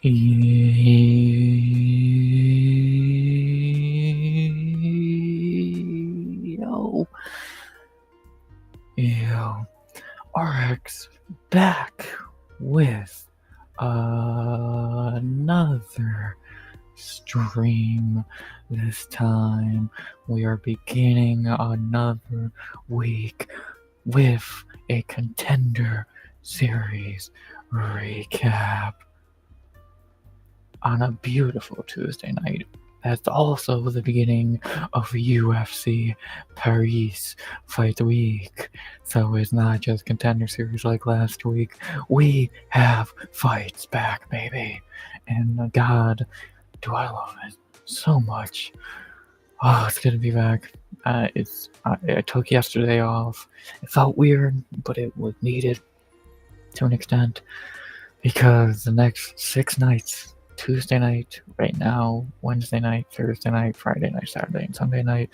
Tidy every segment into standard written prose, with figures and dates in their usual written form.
Yo, yo, RX back with another stream. This time we are beginning another week with a Contender Series recap on a beautiful Tuesday night. That's also the beginning of UFC Paris Fight Week. So it's not just Contender Series like last week. We have fights back, baby. And God, do I love it so much. Oh, it's good to be back. I took yesterday off. It felt weird, but it was needed to an extent because the next 6 nights, Tuesday night, right now, Wednesday night, Thursday night, Friday night, Saturday, and Sunday night,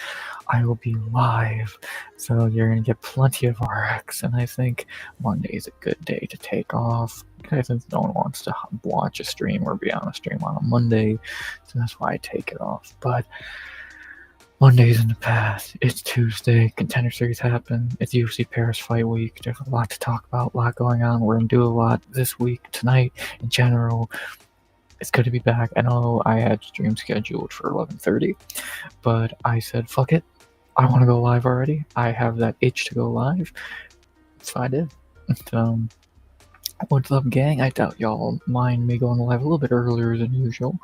I will be live. So you're going to get plenty of RX, and I think Monday is a good day to take off. Because no one wants to watch a stream or be on a stream on a Monday, so that's why I take it off. But Monday's in the past. It's Tuesday. Contender Series happened. It's UFC Paris Fight Week. There's a lot to talk about, a lot going on. We're going to do a lot this week, tonight, in general. It's good to be back. I know I had stream scheduled for 11:30, but I said, fuck it. I want to go live already. I have that itch to go live. So I did. What's up, gang? I doubt y'all mind me going live a little bit earlier than usual.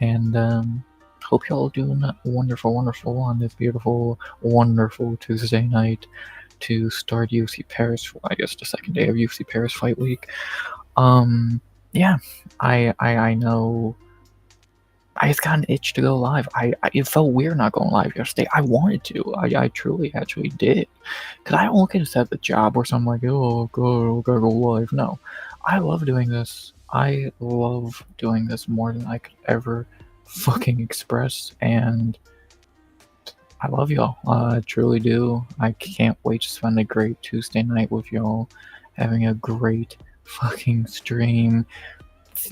And, hope y'all doing wonderful, wonderful on this beautiful, wonderful Tuesday night to start UFC Paris. I guess the second day of UFC Paris Fight Week. Yeah, I know. I just got an itch to go live. It felt weird not going live yesterday. I wanted to. I truly actually did. Because I don't look at this as a job or something like, oh, gotta go live. No. I love doing this. I love doing this more than I could ever fucking express. And I love y'all. I truly do. I can't wait to spend a great Tuesday night with y'all. Having a great fucking stream.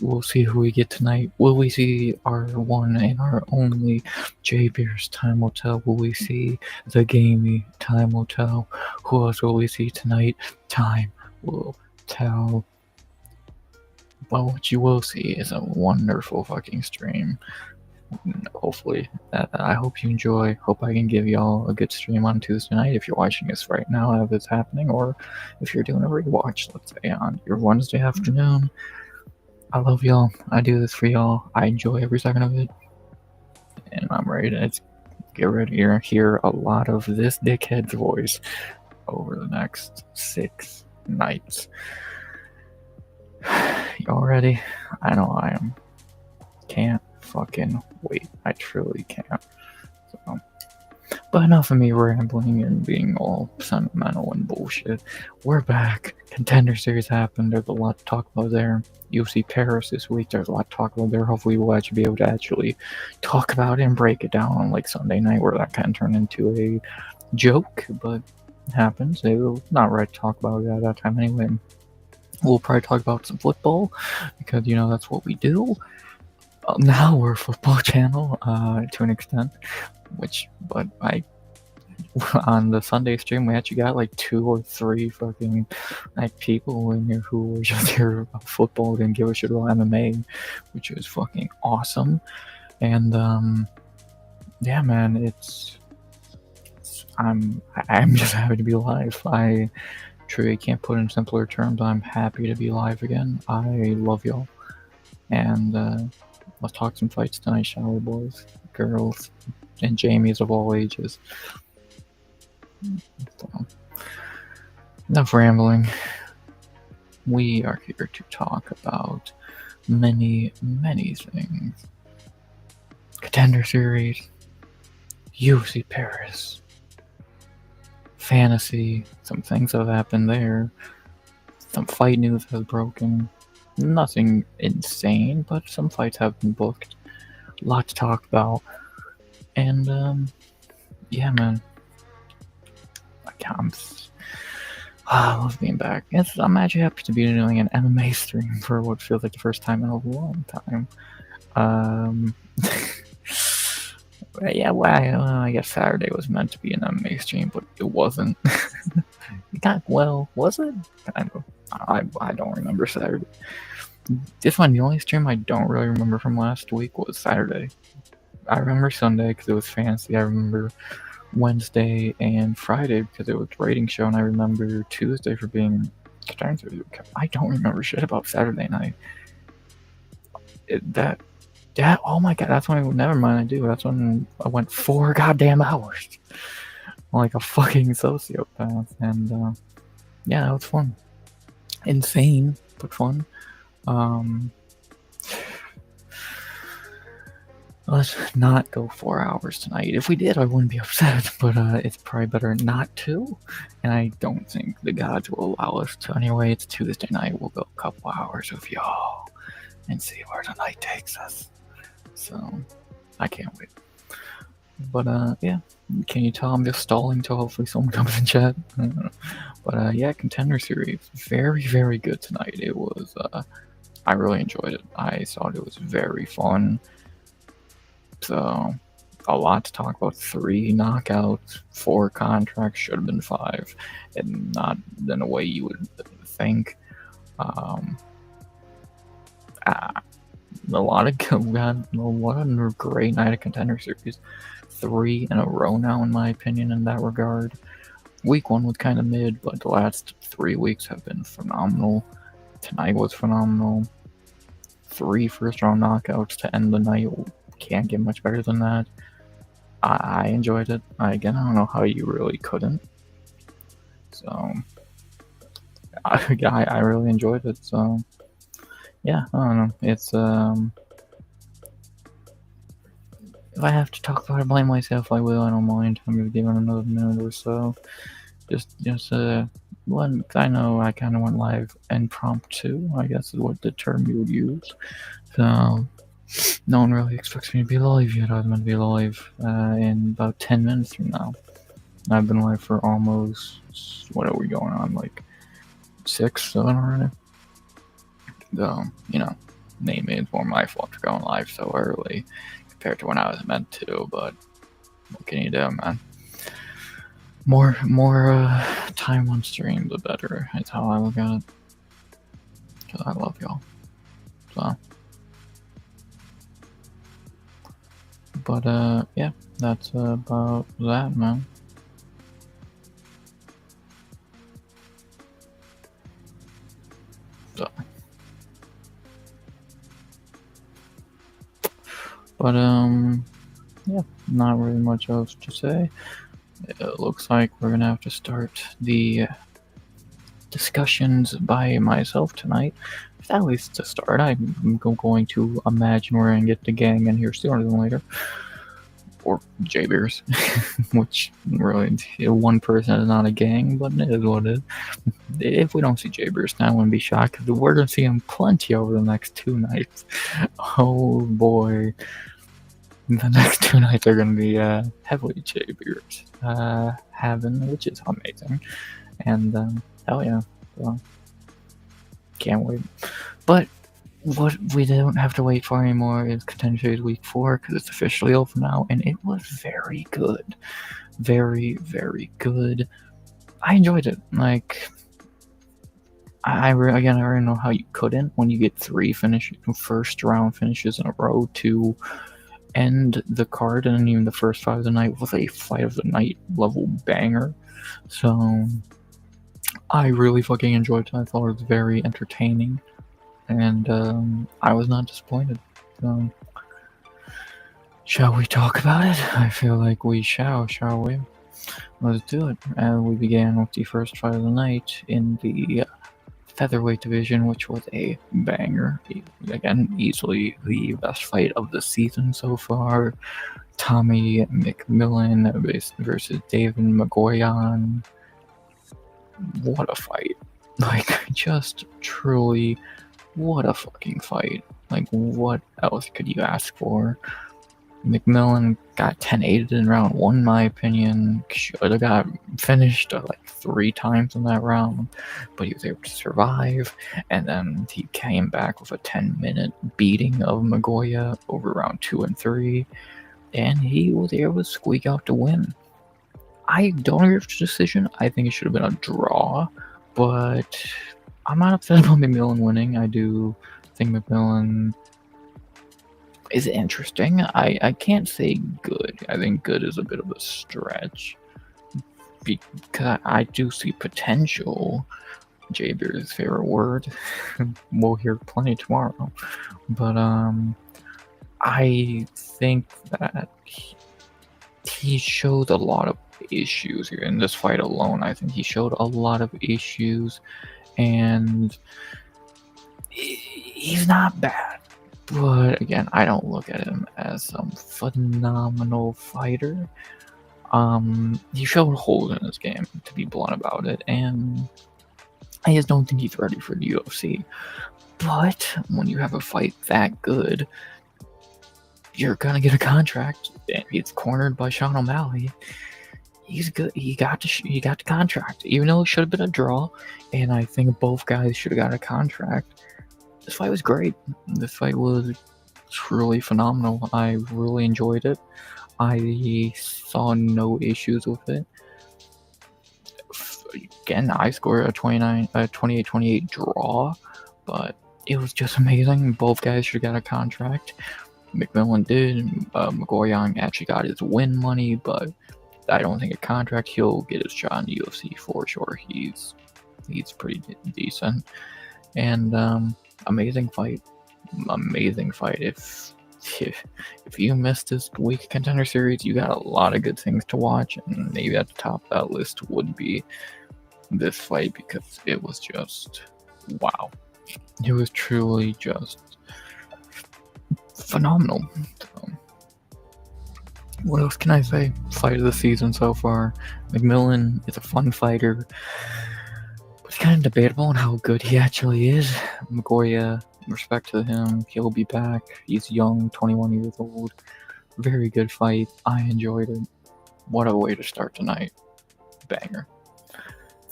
We'll see who we get tonight. Will we see our one and our only J Beers? Time will tell. Will we see the gamey? Time will tell. Who else will we see tonight? Time will tell. But what you will see is a wonderful fucking stream. Hopefully, I hope you enjoy. Hope I can give y'all a good stream on Tuesday night if you're watching this right now as it's happening, or if you're doing a rewatch, let's say on your Wednesday afternoon. I love y'all. I do this for y'all. I enjoy every second of it. And I'm ready to get ready to hear a lot of this dickhead's voice over the next 6 nights. Y'all ready? I know I am. Can't fucking wait. I truly can't. So, but enough of me rambling and being all sentimental and bullshit. We're back. Contender Series happened. There's a lot to talk about there. UFC Paris this week. There's a lot to talk about there. Hopefully we'll actually be able to actually talk about it and break it down on like Sunday night, where that kind of turned into a joke, but it happens. It's not right to talk about it at that time anyway. We'll probably talk about some football, because, you know, that's what we do. Now we're a football channel, to an extent, but on the Sunday stream, we actually got like 2 or 3 fucking like people in here who were just here about football, didn't give a shit about MMA, which was fucking awesome. And yeah, man, I'm just happy to be live. I truly can't put in simpler terms. I'm happy to be live again. I love y'all, and let's talk some fights tonight, shall we, boys, girls, and Jamies of all ages. So, enough rambling. We are here to talk about many, many things. Contender Series, UFC Paris, fantasy, some things have happened there, some fight news has broken, nothing insane, but some fights have been booked, a lot to talk about, and yeah, man, I love being back. I'm actually happy to be doing an MMA stream for what feels like the first time in a long time. Yeah, well, I guess Saturday was meant to be an MMA stream, but it wasn't. Was it? I don't remember Saturday. This one, the only stream I don't really remember from last week was Saturday. I remember Sunday because it was fancy. I remember Wednesday and Friday because it was a rating show, and I remember Tuesday for being I don't remember shit about Saturday night. Oh my god, that's when never mind I do. That's when I went 4 goddamn hours. Like a fucking sociopath. And yeah, that was fun. Insane, but fun. Let's not go 4 hours tonight. If we did, I wouldn't be upset, but it's probably better not to. And I don't think the gods will allow us to. Anyway, it's Tuesday night. We'll go a couple hours with y'all and see where the night takes us. So, I can't wait. But yeah, can you tell I'm just stalling till hopefully someone comes in chat? But yeah, Contender Series, very, very good tonight. It was, I really enjoyed it. I thought it was very fun. So, a lot to talk about. 3 knockouts, 4 contracts, should have been 5, and not in a way you would think. A lot of great night of Contender Series. 3 in a row now, in my opinion, in that regard. Week 1 was kind of mid, but the last 3 weeks have been phenomenal. Tonight was phenomenal. 3 first-round knockouts to end the night. Can't get much better than that. I enjoyed it. Again, I don't know how you really couldn't. So, I really enjoyed it. So, yeah, I don't know. It's if I have to talk about it, blame myself, I will. I don't mind. I'm gonna give it another minute or so. Just one. I know I kind of went live impromptu. I guess is what the term you would use. So. No one really expects me to be live yet. I was meant to be live in about 10 minutes from now. I've been live for almost, what are we going on, like 6, 7 already? So, maybe it's more my fault for going live so early compared to when I was meant to, but what can you do, man? More time on stream, the better. That's how I look at it. Because I love y'all. So. But yeah, that's about that, man. So. But yeah, not really much else to say. It looks like we're gonna have to start the discussions by myself tonight. At least to start, I'm going to imagine we're gonna get the gang in here sooner than later. Or J-Beers, which really, one person is not a gang, but it is what it is. If we don't see J-Beers now, I wouldn't be shocked, because we're going to see him plenty over the next 2 nights. Oh boy. The next 2 nights are going to be heavily J-Beers having, which is amazing. And hell yeah, so can't wait. But what we don't have to wait for anymore is Contender Series Week 4, because it's officially over now, and it was very good. Very, very good. I enjoyed it. Like, I already know how you couldn't when you get 3 first round finishes in a row to end the card, and then even the first 5 of the night was a fight of the night level banger. So, I really fucking enjoyed it. I thought it was very entertaining. And I was not disappointed. Shall we talk about it? I feel like we shall we? Let's do it. We began with the first fight of the night in the featherweight division, which was a banger. Again, easily the best fight of the season so far. Tommy McMillan versus David Magoyan. What a fight. Like, just truly... what a fucking fight. Like, what else could you ask for? McMillan got 10-8'd in round 1, in my opinion. Should have got finished like 3 times in that round, but he was able to survive. And then he came back with a 10-minute beating of Magoya over round 2 and 3, and he was able to squeak out the win. I don't agree with the decision. I think it should have been a draw, but I'm not upset about McMillan winning. I do think McMillan is interesting. I can't say good. I think good is a bit of a stretch because I do see potential. J-Beer's favorite word. We'll hear plenty tomorrow. But I think that he showed a lot of issues here in this fight alone. I think he showed a lot of issues, and he's not bad. But again, I don't look at him as some phenomenal fighter. He showed holes in his game, to be blunt about it, and I just don't think he's ready for the UFC. But when you have a fight that good, you're gonna get a contract. He's cornered by Sean O'Malley. He's good. He got the contract, even though it should have been a draw. And I think both guys should have got a contract. This fight was great. This fight was truly phenomenal. I really enjoyed it. I saw no issues with it. Again, I scored a 28-28 draw, but it was just amazing. Both guys should have got a contract. McMillan did. McGoyang actually got his win money, but I don't think a contract. He'll get his shot in the UFC for sure. He's pretty decent. And amazing fight. If you missed this week Contender Series, you got a lot of good things to watch, and maybe at the top of that list would be this fight, because it was just wow. It was truly just phenomenal. So, what else can I say? Fight of the season so far. McMillan is a fun fighter. It's kind of debatable on how good he actually is. Magoya, respect to him. He'll be back. He's young, 21 years old. Very good fight. I enjoyed it. What a way to start tonight. Banger.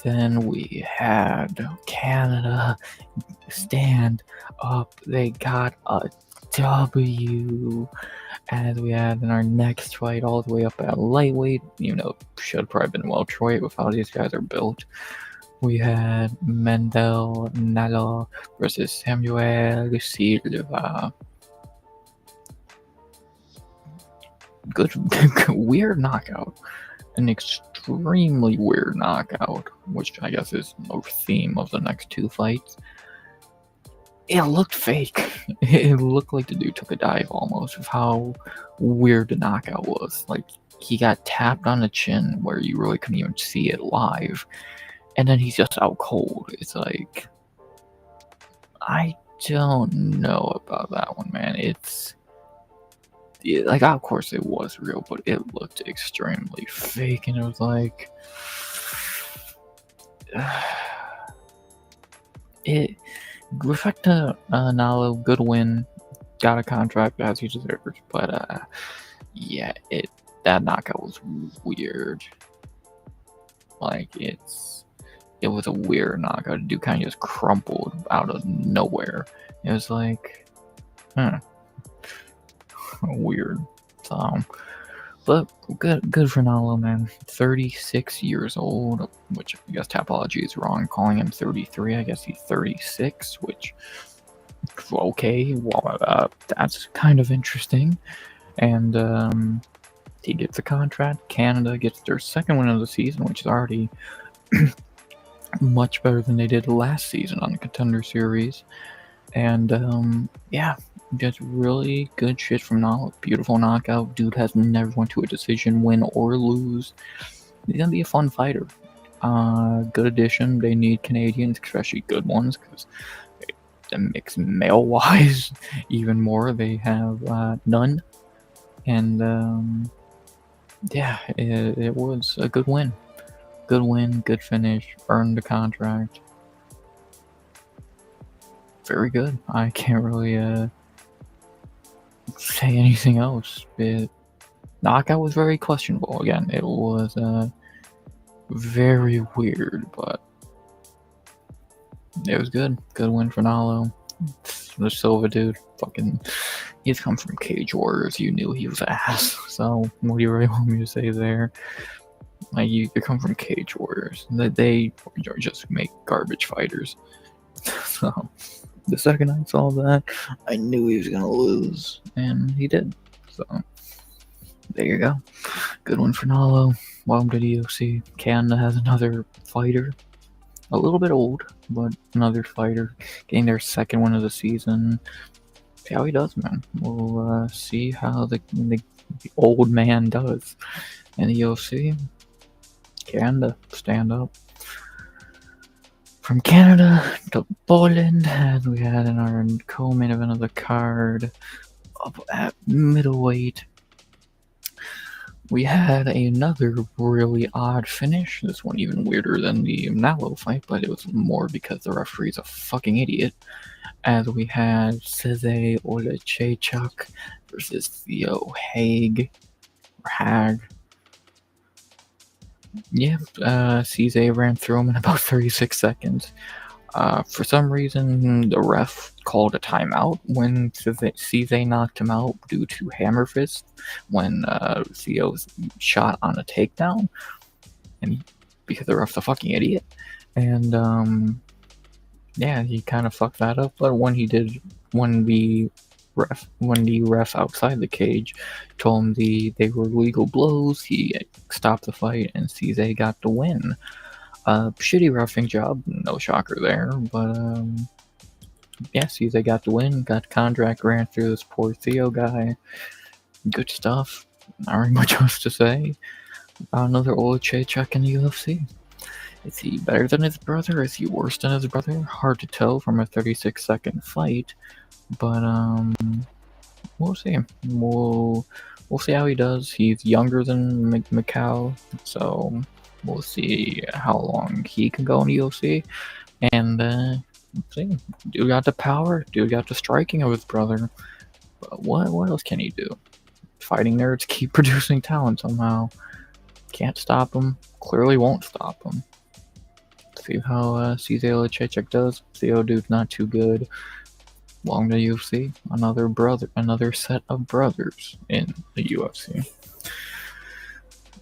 Then we had Canada stand up. They got a W. As we had in our next fight, all the way up at lightweight. Should have probably been welterweight with how these guys are built. We had Mendel Nalo versus Samuel Silva. Good, weird knockout. An extremely weird knockout, which I guess is a theme of the next two fights. It looked fake. It looked like the dude took a dive almost, with how weird the knockout was. Like, he got tapped on the chin where you really couldn't even see it live. And then he's just out cold. It's like, I don't know about that one, man. Like, of course it was real, but it looked extremely fake, and it was like, respect to Nalo, good win, got a contract as he deserved, but yeah, that knockout was weird. Like, it was a weird knockout. The dude kind of just crumpled out of nowhere. It was like, weird. But good for Nalo, man. 36 years old, which I guess Tapology is wrong calling him 33. I guess he's 36, which, okay, well, that's kind of interesting. And he gets a contract. Canada gets their second win of the season, which is already much better than they did last season on the Contender Series. And yeah, just really good shit from Nalo. Beautiful knockout. Dude has never went to a decision, win or lose. He's gonna be a fun fighter. Good addition. They need Canadians, especially good ones, because the mixed male wise, even more, they have none. And yeah, it was a good win. Good win, good finish, earned the contract. Very good. I can't really say anything else. Knockout was very questionable. Again, it was very weird, but it was good. Good win for Nalo. The Silva dude, fucking, he's come from Cage Warriors. You knew he was ass. So what do you really want me to say there? Like, you come from Cage Warriors. They just make garbage fighters. So the second I saw that, I knew he was gonna lose, and he did. So there you go. Good one for Nalo. Welcome to the UFC. Canada has another fighter. A little bit old, but another fighter getting their second one of the season. See how he does, man. We'll see how the old man does in the UFC. Canada, stand up. From Canada to Poland, as we had in our co-main event of the card, up at middleweight, we had another really odd finish. This one even weirder than the Nalo fight, but it was more because the referee's a fucking idiot. As we had Cezay Olechechuk versus Theo Haig. Or Hag. Yeah, Cezay ran through him in about 36 seconds. For some reason, the ref called a timeout when Cezay knocked him out due to hammer fist when Theo's shot on a takedown, and because the ref's a fucking idiot, and yeah, he kind of fucked that up. But when the ref outside the cage told him they were legal blows, he stopped the fight, and Cezay got the win. Shitty roughing job, no shocker there, but yeah, Cezay got the win, got the contract, ran through this poor Theo guy. Good stuff. Not really much else to say about another Olechechuk in the UFC. Is he better than his brother? Is he worse than his brother? Hard to tell from a 36-second fight, but we'll see. We'll see how he does. He's younger than Macau, so we'll see how long he can go in the UFC. And let's see. Dude got the power. Dude got the striking of his brother. But what else can he do? Fighting nerds keep producing talent somehow. Can't stop him. Clearly won't stop him. See how Cezay Olechechuk does. Theo dude's not too good. Welcome to the UFC. Another set of brothers in the UFC.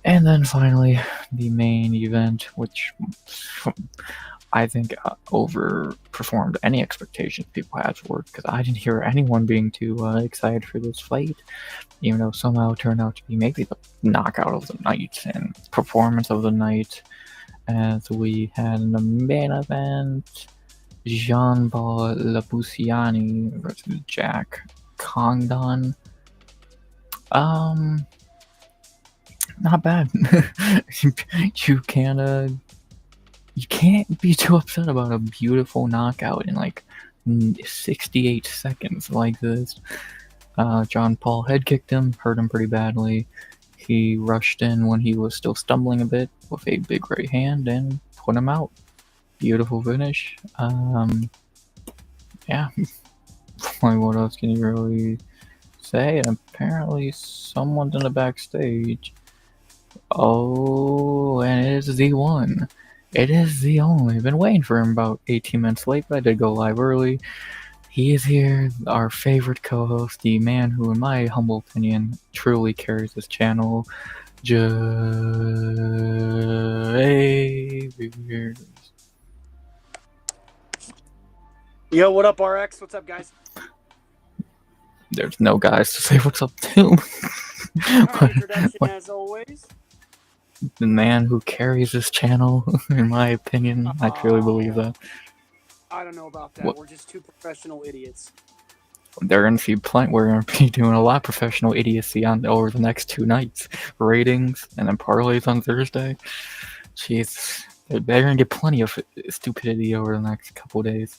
And then finally, the main event, which I think overperformed any expectations people had for it, because I didn't hear anyone being too excited for this fight, even though somehow it turned out to be maybe the knockout of the night and performance of the night, as we had in the main event Jean-Paul Lapusiani versus Jack Congdon. Not bad. You can't be too upset about a beautiful knockout in like 68 seconds like this. John Paul head kicked him, hurt him pretty badly. He rushed in when he was still stumbling a bit with a big right hand and put him out. Beautiful finish. Yeah. Like, what else can you really say? And apparently someone's in the backstage. Oh, and it is the one. It is the only. I've been waiting for him about 18 minutes late, but I did go live early. He is here, our favorite co-host, the man who, in my humble opinion, truly carries this channel, Javier. Yo, what up, RX? What's up, guys? There's no guys to say what's up to. Introduction as always. The man who carries this channel, in my opinion, I truly believe that. I don't know about that. We're just two professional idiots. We're gonna be doing a lot of professional idiocy over the next 2 nights. Ratings and then parlays on Thursday. Jeez, they're gonna get plenty of stupidity over the next couple days.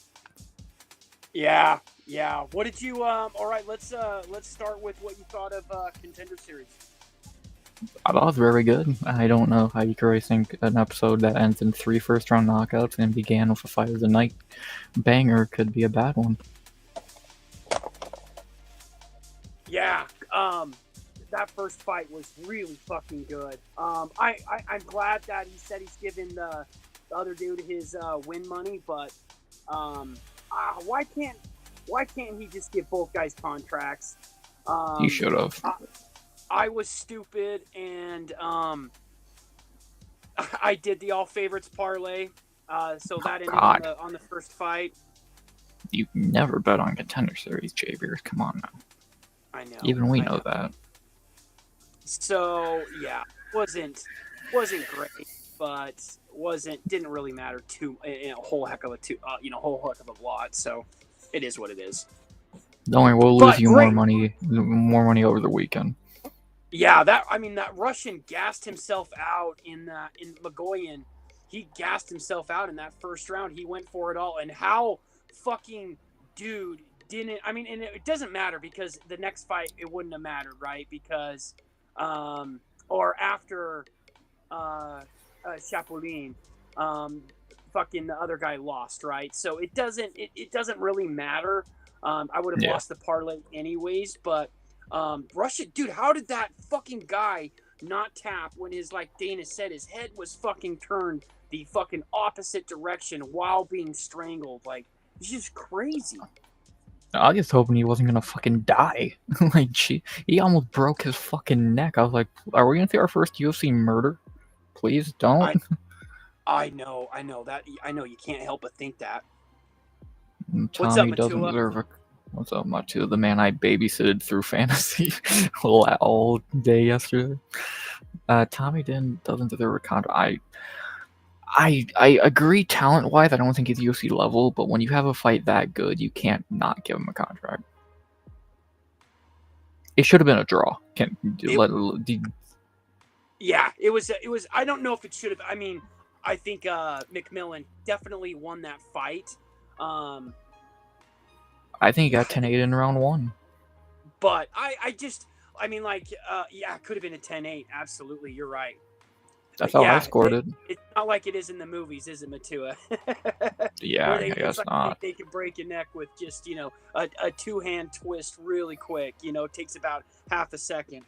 Yeah. What did you? All right, let's start with what you thought of Contender Series. I thought it was very good. I don't know how you could really think an episode that ends in 3 first-round knockouts and began with a fight of the night banger could be a bad one. Yeah. That first fight was really fucking good. I'm glad that he said he's giving the other dude his win money, but um, why can't he just give both guys contracts? He Um, should have. I was stupid and I did the all favorites parlay, so that ended God, on the first fight. you never bet on Contender Series, Javier. Come on now. Even we I know know. that. So yeah, wasn't great, but didn't really matter too in a whole heck of whole heck of a lot. So it is what it is. Don't worry, we'll lose But you great. more money over the weekend. Yeah, that Russian gassed himself out in Magoyan. He gassed himself out in that first round. He went for it all, and how fucking dude didn't. I mean, and it doesn't matter because the next fight it wouldn't have mattered, right? Because or after Chapolin, um, fucking the other guy lost, right? So it doesn't really matter. I would have Yeah. lost the parlay anyways, but Russia, dude, how did that fucking guy not tap when like Dana said, his head was fucking turned the fucking opposite direction while being strangled? Like, it's just crazy. I was just hoping he wasn't gonna fucking die. Like, he almost broke his fucking neck. I was like, are we gonna see our first UFC murder? Please don't. I know that. I know you can't help but think that. What's up, Tommy doesn't Matua? deserve a. What's up, Matu? The man I babysitted through fantasy all day yesterday. Tommy doesn't deserve a contract. I agree talent wise. I don't think he's UFC level, but when you have a fight that good, you can't not give him a contract. It should have been a draw. Yeah, it was. It was. I don't know if it should have. I mean, I think McMillan definitely won that fight. Um, I think he got 10-8 in round one. but I mean, like, yeah, it could have been a 10-8. Absolutely, you're right. That's But how I yeah, scored it. it's not like it is in the movies, is it, Matua? Yeah, Where I it's guess like not. they can break your neck with just a two-hand twist really quick. It takes about half a second.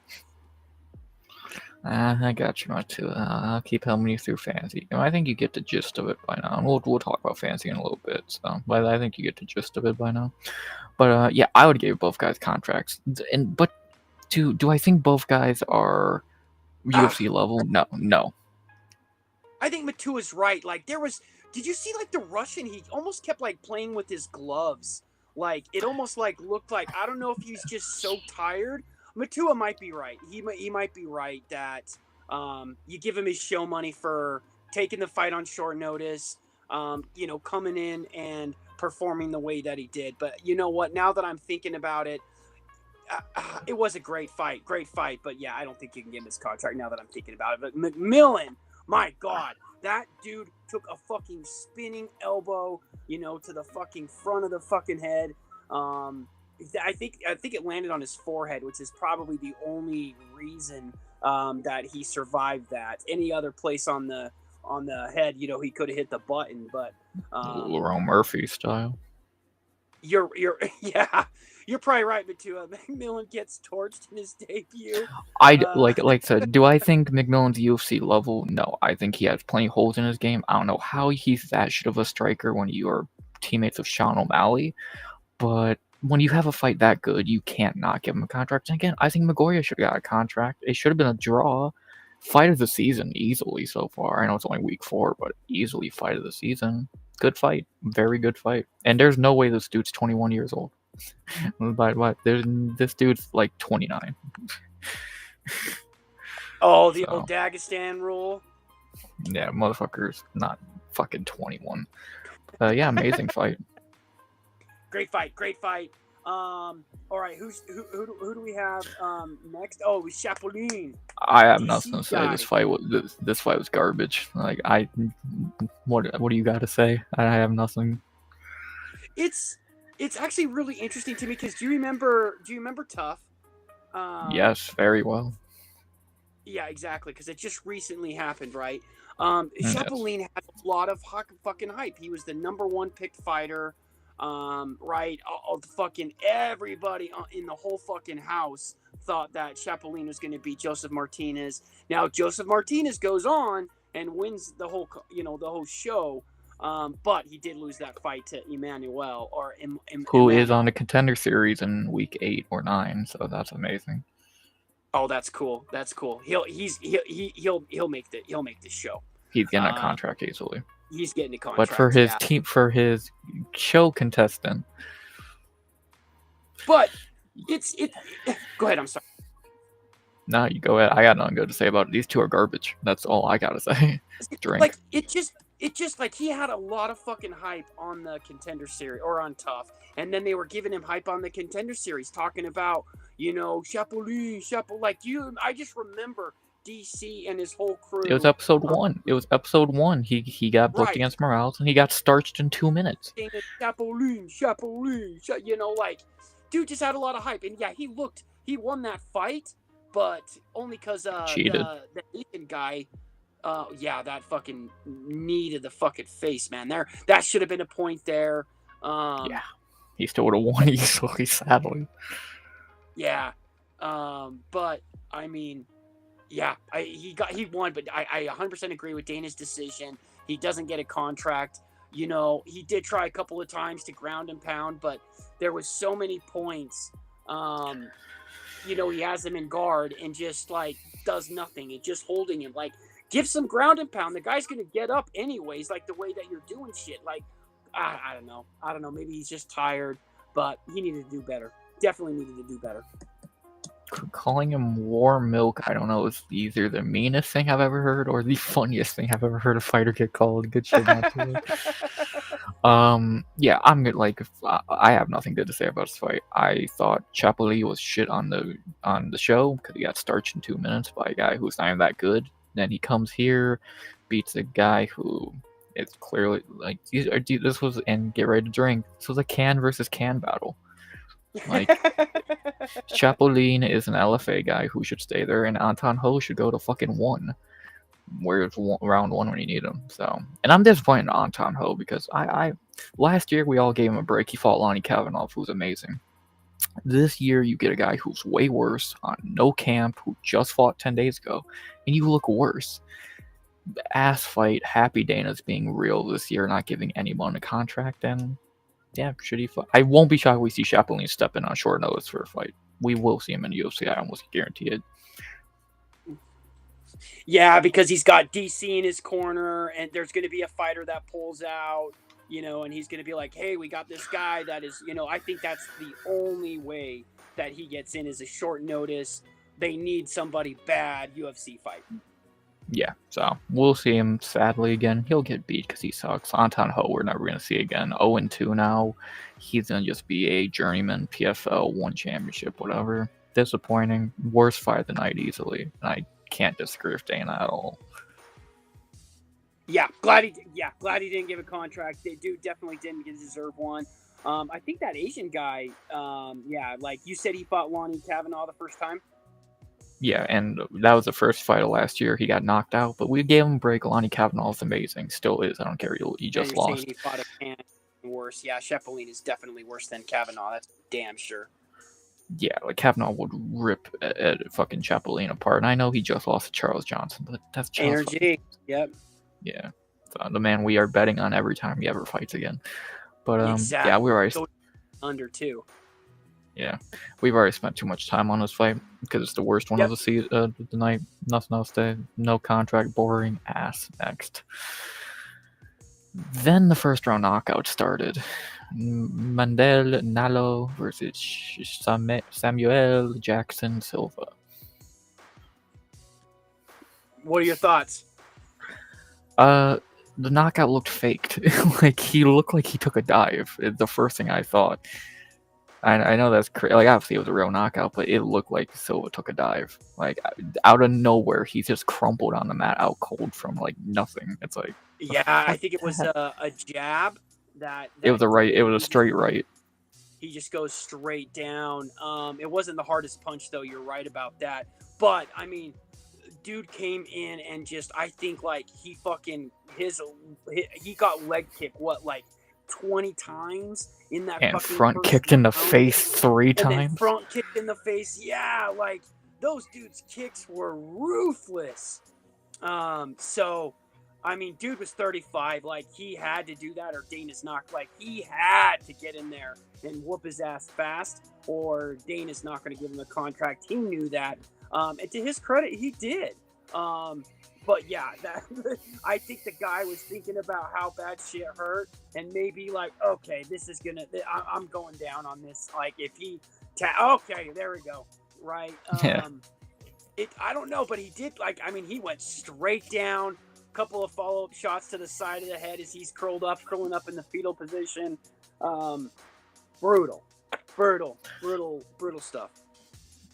I got you, Matu. I'll keep helping you through fantasy. I think you get the gist of it by now. And we'll talk about fantasy in a little bit. So, but I think you get the gist of it by now. But yeah, I would give both guys contracts. But do I think both guys are UFC level? No. I think Matua's right. Like, did you see like the Russian? He almost kept like playing with his gloves. Like, it almost like looked like, I don't know if he's just so tired. Matua might be right. He might be right that you give him his show money for taking the fight on short notice. Coming in and performing the way that he did. But you know what? Now that I'm thinking about it, it was a great fight. But yeah, I don't think you can give him his contract now that I'm thinking about it. But McMillan, my God, that dude took a fucking spinning elbow, to the fucking front of the fucking head. I think it landed on his forehead, which is probably the only reason that he survived that. Any other place on the head, he could have hit the button. But Laurel Murphy style. You're yeah, you're probably right, Matua. McMillan gets torched in his debut. Like I said, do I think McMillan's UFC level? No, I think he has plenty of holes in his game. I don't know how he's that shit of a striker when you are teammates of Sean O'Malley, but when you have a fight that good, you can't not give him a contract. And again, I think Magoya should have got a contract. It should have been a draw. Fight of the season, easily so far. I know it's only week 4, but easily fight of the season. Good fight. Very good fight. And there's no way this dude's 21 years old. But this dude's like 29. Oh, the old Dagestan rule. Yeah, motherfucker's not fucking 21. Yeah, amazing fight. Great fight. All right, who do we have next? Oh, it's Chapolin. I have DC nothing to say. guy. This fight was garbage. Like what do you got to say? I have nothing. It's actually really interesting to me because do you remember Tough? Yes, very well. Yeah, exactly, because it just recently happened, right? Yes. Chapolin had a lot of fucking hype. He was the number 1 picked fighter. Right? All the fucking everybody in the whole fucking house thought that Chapolin was going to beat Joseph Martinez. Now Joseph Martinez goes on and wins the whole, the whole show. But he did lose that fight to Emmanuel or Who is Emmanuel. on the Contender Series in week 8 or 9, so that's amazing. Oh, that's cool. That's cool. He'll make the show. He's getting a contract easily. He's getting a contract. But for his team, for his show contestant. But go ahead. I'm sorry. No, you go ahead. I got nothing good to say about it. These two are garbage. That's all I gotta say. Drink. Like it just like he had a lot of fucking hype on the Contender Series or on Tough, and then they were giving him hype on the Contender Series, talking about Chapolin. Like I just remember DC and his whole crew. It was episode 1. It was episode 1. He got booked against Morales and he got starched in 2 minutes. Chapolin, like dude just had a lot of hype, and yeah, he won that fight, but only because cheated. The Asian guy. That fucking knee to the fucking face, man. That should have been a point there. Yeah, he still would have won easily, sadly. Yeah, but I mean, yeah, he won, but I 100% agree with Dana's decision. He doesn't get a contract. He did try a couple of times to ground and pound, but there was so many points. He has him in guard and just like does nothing. It's just holding him. Like, give some ground and pound. The guy's gonna get up anyways. Like the way that you're doing shit. Like, I don't know. Maybe he's just tired, but he needed to do better. Definitely needed to do better. Calling him Warm Milk, I don't know, is either the meanest thing I've ever heard or the funniest thing I've ever heard a fighter get called. Good shit, not to yeah, I'm good. Like, I have nothing good to say about this fight. I thought Chapolin was shit on the show because he got starched in 2 minutes by a guy who's not even that good. Then he comes here, beats a guy who is clearly like this was and get ready to drink. This was a can versus can battle. Like, Chapolin is an LFA guy who should stay there, and Anton Ho should go to fucking 1, where it's round 1 when you need him. So, and I'm disappointed in Anton Ho because I last year we all gave him a break. He fought Lonnie Kavanagh, who's amazing. This year you get a guy who's way worse on no camp, who just fought 10 days ago, and you look worse. Ass fight. Happy Dana's being real this year, not giving anyone a contract, and yeah, should he fight? I won't be shocked if we see Chapolin step in on short notice for a fight. We will see him in UFC. I almost guarantee it. Yeah, because he's got DC in his corner, and there's going to be a fighter that pulls out, and he's going to be like, hey, we got this guy that is, I think that's the only way that he gets in is a short notice. They need somebody bad UFC fight. Yeah, so we'll see him sadly again. He'll get beat because he sucks. Anton Ho, we're never going to see again. 0-2 now. He's going to just be a journeyman, PFL, 1 championship, whatever. Disappointing. Worst fight of the night easily. And I can't disagree with Dana at all. Yeah, glad he didn't give a contract. The dude definitely didn't deserve one. I think that Asian guy, like you said, he fought Lonnie Kavanagh the first time. Yeah, and that was the first fight of last year. He got knocked out, but we gave him a break. Lonnie Kavanagh is amazing. Still is. I don't care. He just lost. He fought a can worse. Yeah, Chapolin is definitely worse than Kavanagh. That's damn sure. Yeah, like Kavanagh would rip at fucking Chapolin apart. And I know he just lost to Charles Johnson, but that's Charles. Energy. Yep. Yeah. So the man we are betting on every time he ever fights again. But exactly. Yeah, we already under 2. Yeah, we've already spent too much time on this fight because it's the worst one of the night. Nothing else to no contract, boring ass. Next, then the first round knockout started. Mandel Nalo versus Samuel Jackson Silva. What are your thoughts? The knockout looked faked. Like, he looked like he took a dive. The first thing I thought. I know that's crazy. Like, obviously it was a real knockout, but it looked like Silva took a dive. Like, out of nowhere, he just crumpled on the mat out cold from, like, nothing. It's like... Yeah, I think it was a jab that it was a right. It was a straight right. He just goes straight down. It wasn't the hardest punch, though. You're right about that. But, I mean, dude came in and just... I think, like, he got leg kick, 20 times in that And fucking front first kicked in the round. face 3 And then times. front kick in the face. Yeah, like those dudes' kicks were ruthless. So, I mean, dude was 35. Like, he had to do that, or Dana's not. Like, he had to get in there and whoop his ass fast, or Dana's not going to give him a contract. He knew that. And to his credit, he did. But yeah, that I think the guy was thinking about how bad shit hurt, and maybe like, okay, this is gonna. I'm going down on this. Like, if he, okay, there we go. Right. Yeah. I don't know, but he did, like, I mean, he went straight down, a couple of follow-up shots to the side of the head as he's curling up in the fetal position. Brutal stuff.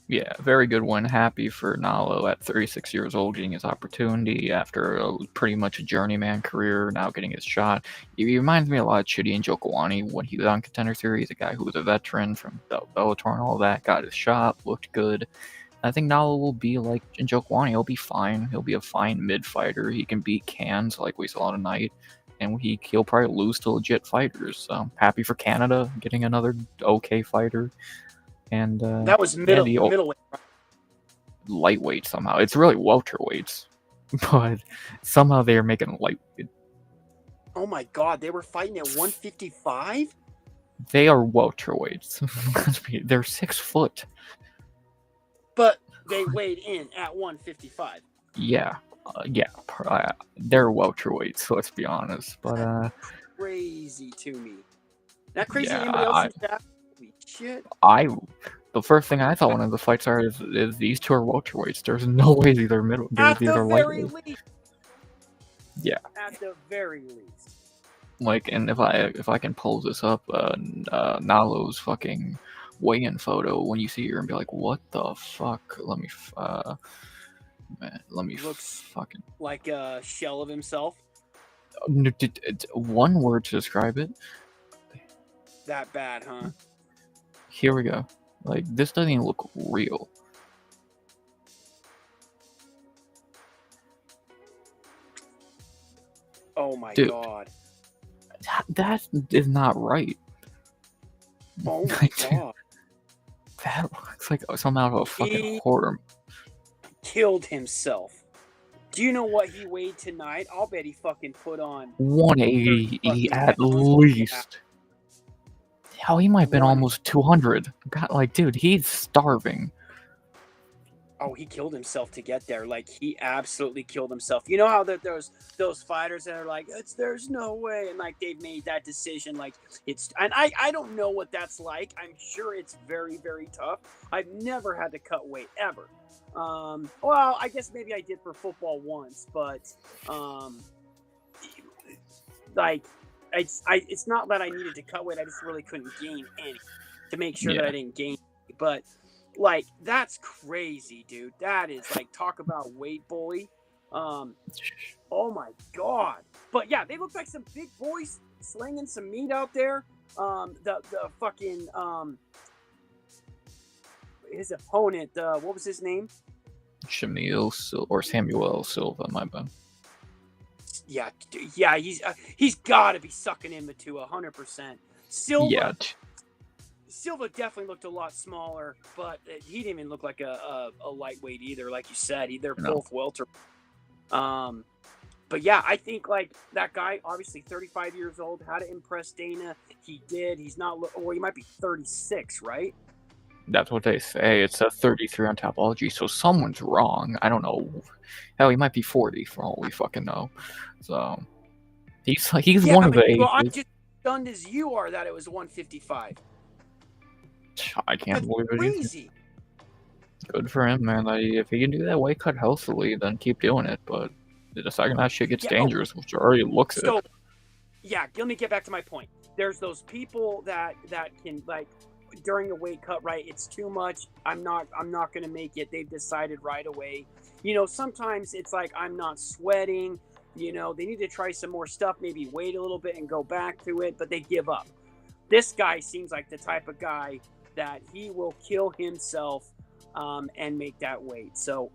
Yeah, very good one. Happy for Nalo at 36 years old getting his opportunity after pretty much a journeyman career, now getting his shot. He reminds me a lot of Chidi and Jokwani when he was on Contender Series, a guy who was a veteran from Bellator and all that, got his shot, looked good. I think Nalo will be like Njokwani. He'll be fine. He'll be a fine mid fighter. He can beat cans like we saw tonight, and he'll probably lose to legit fighters. So happy for Canada getting another okay fighter. And that was middleweight. Lightweight somehow. It's really welterweights, but somehow they are making lightweight. Oh my god, they were fighting at 155. They are welterweights. They're 6 foot. But they weighed in at 155. Yeah, they're welterweights. Let's be honest. But that's crazy to me. That crazy. Yeah, anybody else that? Holy shit! The first thing I thought when the fight started is these two are welterweights. There's no way these are middle. At these the are very lightweights. least. Yeah. At the very least. Like, and if I can pull this up, Nalo's fucking weigh-in photo when you see her and be like, what the fuck? Let me looks fucking like a shell of himself. One word to describe it. That bad, huh? Here we go. Like, this doesn't even look real. Oh my god. That is not right. Oh my god. That looks like some out of a fucking horror. Killed himself. Do you know what he weighed tonight? I'll bet he fucking put on 180 at least. Hell, he might have been almost 200. God, like, dude, he's starving. Oh, he killed himself to get there. Like, he absolutely killed himself. You know how there's those fighters that are like, there's no way, and like they've made that decision. Like, and I don't know what that's like. I'm sure it's very, very tough. I've never had to cut weight ever. Well, I guess maybe I did for football once, but like it's not that I needed to cut weight. I just really couldn't gain any to make sure that I didn't gain. But like, that's crazy, dude. That is like, talk about weight bully. Oh my god. But yeah, they look like some big boys slinging some meat out there. The fucking his opponent, what was his name? Samuel Silva, my bad. Yeah, he's got to be sucking in Matua 100%. Silva. Yeah. Silva definitely looked a lot smaller, but he didn't even look like a lightweight either. Like you said, they're both welter. But yeah, I think like that guy, obviously 35 years old, how to impress Dana. He did. He's not. Well, he might be 36, right? That's what they say. It's a 33 on Tapology, so someone's wrong. I don't know. Hell, he might be 40 for all we fucking know. So he's one of the ages. Well, I'm just stunned as you are that it was 155. I can't believe it. Crazy. Good for him, man. Like, if he can do that weight cut healthily, then keep doing it. But the second that shit gets dangerous, which already looks it. Yeah, let me get back to my point. There's those people that can, like, during the weight cut, right? It's too much. I'm not going to make it. They've decided right away. You know, sometimes it's like, I'm not sweating. You know, they need to try some more stuff, maybe wait a little bit and go back to it, but they give up. This guy seems like the type of guy that he will kill himself and make that weight. So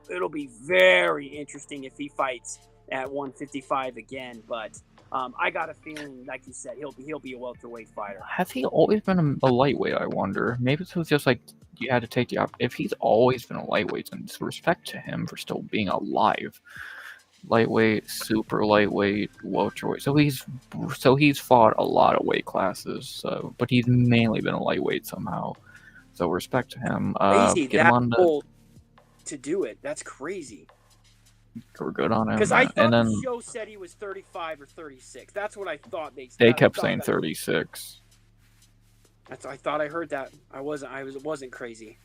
it'll be very interesting if he fights at 155 again. But I got a feeling, like you said, he'll be a welterweight fighter. Has he always been a lightweight, I wonder? Maybe it was just like you had to take the if he's always been a lightweight, then respect to him for still being alive. Lightweight, super lightweight, welterweight. So he's fought a lot of weight classes. So, but he's mainly been a lightweight somehow. So respect to him. Crazy Get him that on the. old to do it. That's crazy. We're good on him. Because I thought and then the show said he was 35 or 36. That's what I thought they kept saying 36. I thought I heard that. It wasn't crazy.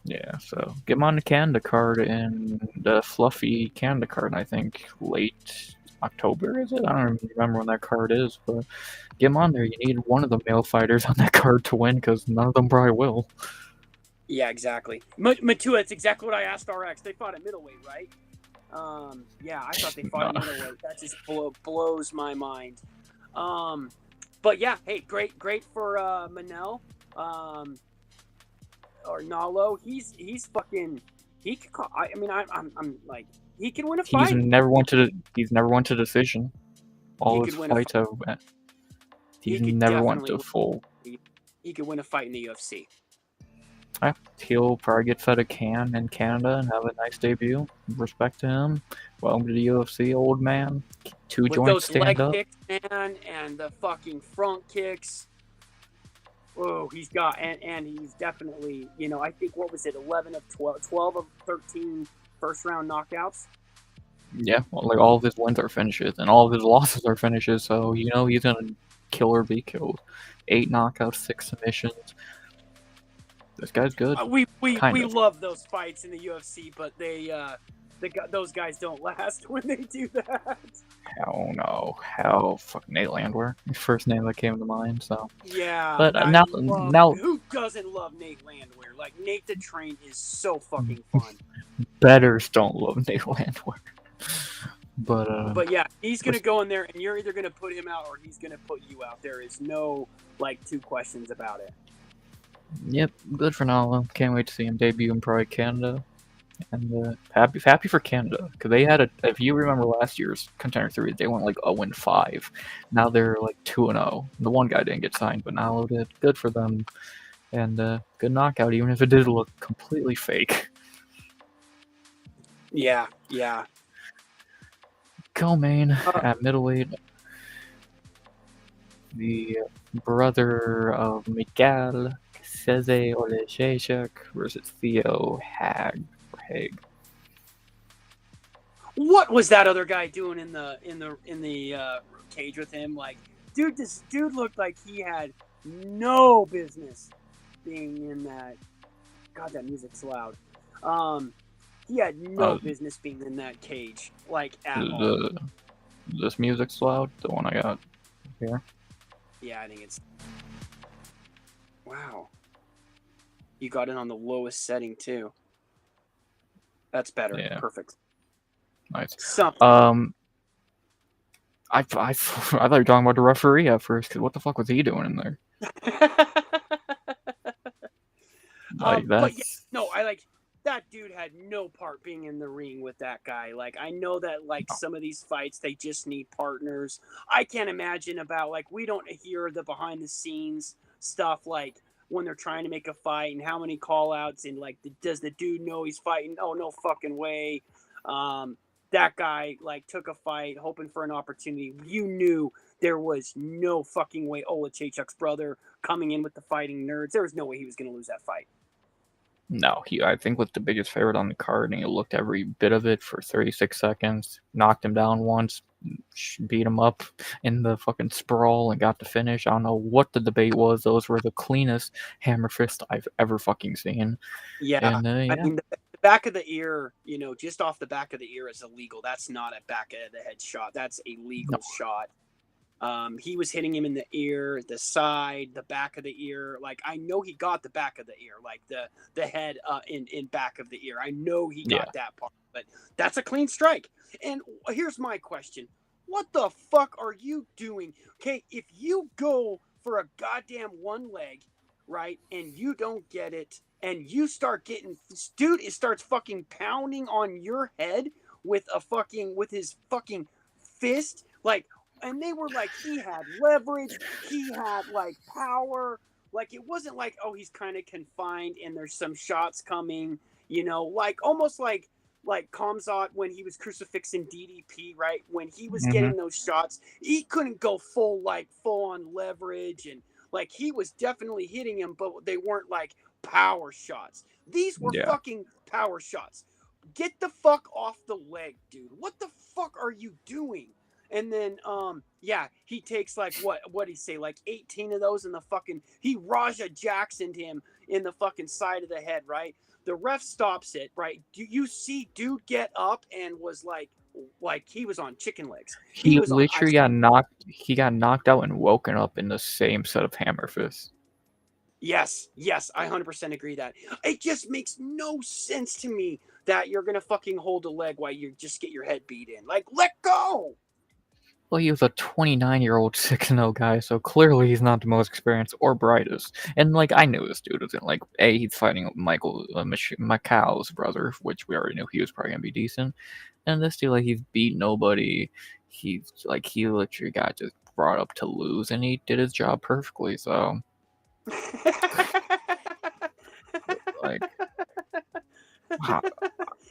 Yeah, so get him on the Canada card in the fluffy Canada card. I think late October is it? I don't remember when that card is, but get him on there. You need one of the male fighters on that card to win because none of them probably will. Yeah, exactly. Matua, it's exactly what I asked RX. They fought at middleweight, right? Yeah, I thought they fought at middleweight. That just blows my mind. But yeah, hey, great for Manel. Or Nalo, he's fucking. He could. I mean, I'm like he can win a fight. He's never went to decision. All his fights have. He's never went to full. He could win a fight in the UFC. He'll probably get fed a can in Canada and have a nice debut. Respect to him. Welcome to the UFC, old man. Two With joints those stand leg up. Kicks, man, and the fucking front kicks. Oh, he's got, and he's definitely, I think, what was it, 11 of 12 of 13 first-round knockouts? Yeah, well, like all of his wins are finishes, and all of his losses are finishes, so he's going to kill or be killed. 8 knockouts, 6 submissions. This guy's good. We love those fights in the UFC, but those guys don't last when they do that. Hell no. Hell, fuck Nate Landwehr. First name that came to mind, so. Yeah. But now. Who doesn't love Nate Landwehr? Like, Nate the Train is so fucking fun. Betters don't love Nate Landwehr. But yeah, he's going to go in there, and you're either going to put him out or he's going to put you out. There is no, two questions about it. Yep, good for Nala. Can't wait to see him debut in probably Canada. And happy for Canada, because they had if you remember last year's Contender 3, they went 0-5. Now they're 2-0. The one guy didn't get signed, but Nalo did. Good for them. And good knockout, even if it did look completely fake. Yeah. Co-main at middleweight. The brother of Miguel Ceze Olejejczyk versus Theo Hague. What was that other guy doing in the cage with him? This dude looked like he had no business being in that. God, that music's loud. He had no business being in that cage, at all. This music's loud. The one I got here. Yeah, I think it's. Wow. You got it on the lowest setting too. That's better. Yeah. Perfect. Nice. Something. I thought you were talking about the referee at first, because what the fuck was he doing in there? That dude had no part being in the ring with that guy. I know that some of these fights they just need partners. I can't imagine about we don't hear the behind the scenes stuff when they're trying to make a fight and how many call outs and does the dude know he's fighting? Oh, no fucking way. That guy took a fight hoping for an opportunity. You knew there was no fucking way Olejejczyk's brother coming in with the fighting nerds. There was no way he was going to lose that fight. No, I think was the biggest favorite on the card, and he looked every bit of it for 36 seconds, knocked him down once, beat him up in the fucking sprawl, and got the finish. I don't know what the debate was. Those were the cleanest hammer fists I've ever fucking seen. Yeah. And, I mean, the back of the ear, just off the back of the ear is illegal. That's not a back of the head shot. That's a legal shot. He was hitting him in the ear, the side, the back of the ear. I know he got the back of the ear, the head in back of the ear. I know he got that part, but that's a clean strike. And here's my question. What the fuck are you doing? Okay, if you go for a goddamn one leg, right, and you don't get it, and you start getting, dude, it starts fucking pounding on your head with his fucking fist, and they were like, he had leverage, he had like power. Like it wasn't like, oh, he's kind of confined and there's some shots coming, like almost like Kamzat when he was crucifixing DDP, right? When he was Mm-hmm. getting those shots, he couldn't go full on leverage, and like he was definitely hitting him, but they weren't like power shots. These were Yeah. fucking power shots. Get the fuck off the leg, dude. What the fuck are you doing? And then yeah, he takes like what he say, like 18 of those in the fucking, he Raja Jacksoned him in the fucking side of the head, right? The ref stops it, right? Do you see dude get up and was like he was on chicken legs. He He was on literally ice. got knocked. He got knocked out and woken up in the same set of hammer fists. Yes, I 100% agree that. It just makes no sense to me that you're going to fucking hold a leg while you just get your head beat in. Like, let go! Well, he was a 29-year-old 6-0 guy, so clearly he's not the most experienced or brightest. And, like, I knew this dude wasn't, like, he's fighting Michael Macau's brother, which we already knew he was probably going to be decent. And this dude, like, he's beat nobody. He's, like, he literally got just brought up to lose, and he did his job perfectly, so... like...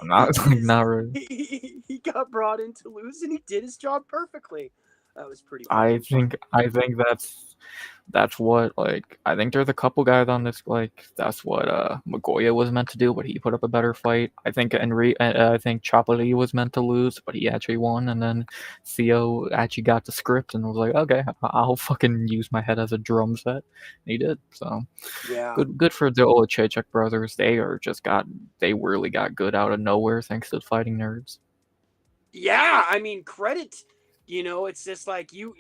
not really. He got brought in to lose, and he did his job perfectly. That was pretty. I think that's what, like, I think there's a couple guys on this, like, that's what Magoya was meant to do, but he put up a better fight. I think I think Chapali was meant to lose, but he actually won, and then Theo actually got the script and was like, okay, I'll fucking use my head as a drum set. And he did. So yeah, good for the Olachechek brothers. They really got good out of nowhere thanks to the Fighting Nerds. yeah. I mean, credit. It's just like you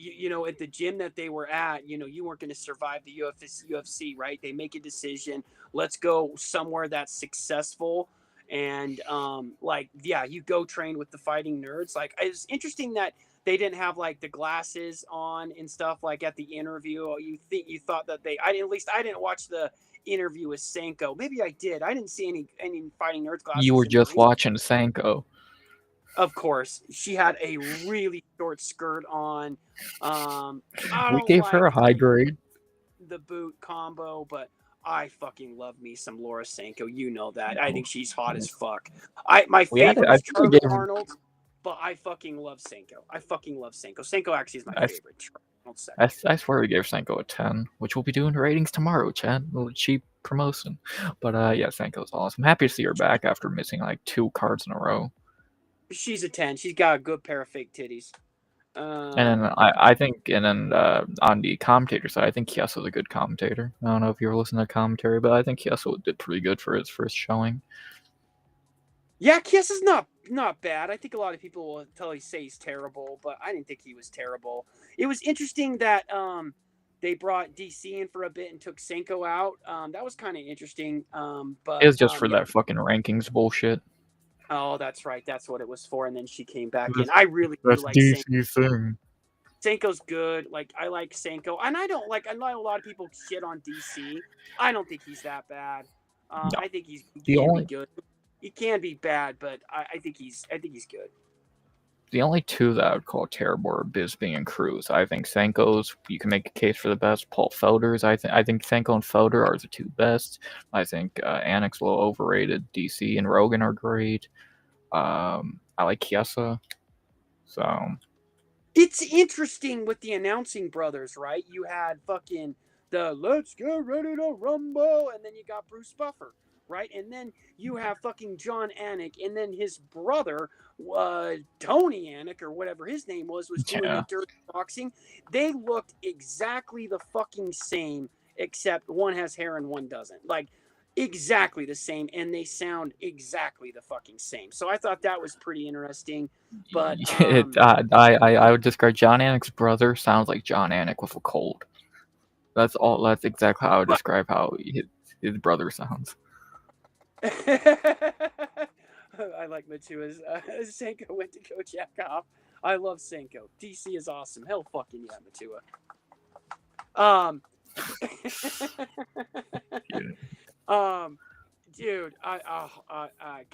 at the gym that they were at, you weren't going to survive the UFC, right? They make a decision. Let's go somewhere that's successful. And like, yeah, you go train with the Fighting Nerds. Like, it's interesting that they didn't have like the glasses on and stuff like at the interview. You thought that at least I didn't watch the interview with Sanko. Maybe I did. I didn't see any Fighting Nerds glasses. You were just watching Sanko. Of course, she had a really short skirt on. We gave her a high grade. The boot combo, but I fucking love me some Laura Sanko. You know that. I think she's hot as fuck. My favorite is Charlie Arnold, but I fucking love Sanko. Sanko actually is my favorite. I swear we gave Sanko a 10, which we'll be doing ratings tomorrow, Chad. A little cheap promotion. But yeah, Sanko's awesome. I'm happy to see her back after missing like 2 cards in a row. She's a 10. She's got a good pair of fake titties. And then I think, on the commentator side, I think Kieso's a good commentator. I don't know if you were listening to commentary, but I think Kieso did pretty good for his first showing. Yeah, Kieso's not bad. I think a lot of people will say he's terrible, but I didn't think he was terrible. It was interesting that they brought DC in for a bit and took Sanko out. That was kind of interesting. But it was just for that fucking rankings bullshit. Oh, that's right. That's what it was for. And then she came back in. I really do like Sanko. Sanko's good. Like, I like Sanko. And I know a lot of people shit on DC. I don't think he's that bad. No. I think he can be good. He can be bad, but I think he's good. The only 2 that I would call terrible are Bisping and Cruz. I think Sanko's, you can make a case for the best. Paul Felder's, I think Sanko and Felder are the 2 best. I think Anek's a little overrated. DC and Rogan are great. I like Chiesa. So it's interesting with the announcing brothers, right? You had fucking the Let's Get Ready to Rumble, and then you got Bruce Buffer, right? And then you have fucking John Anik, and then his brother, Tony Anik, or whatever his name was doing the dirty boxing. They looked exactly the fucking same, except one has hair and one doesn't. Like, exactly the same, and they sound exactly the fucking same. So I thought that was pretty interesting. But I would describe John Anik's brother sounds like John Anik with a cold. That's exactly how I would describe how his brother sounds. I like Matua's. Sanko went to go jack off. I love Sanko. DC is awesome. Hell fucking yeah, Matua. Dude, God,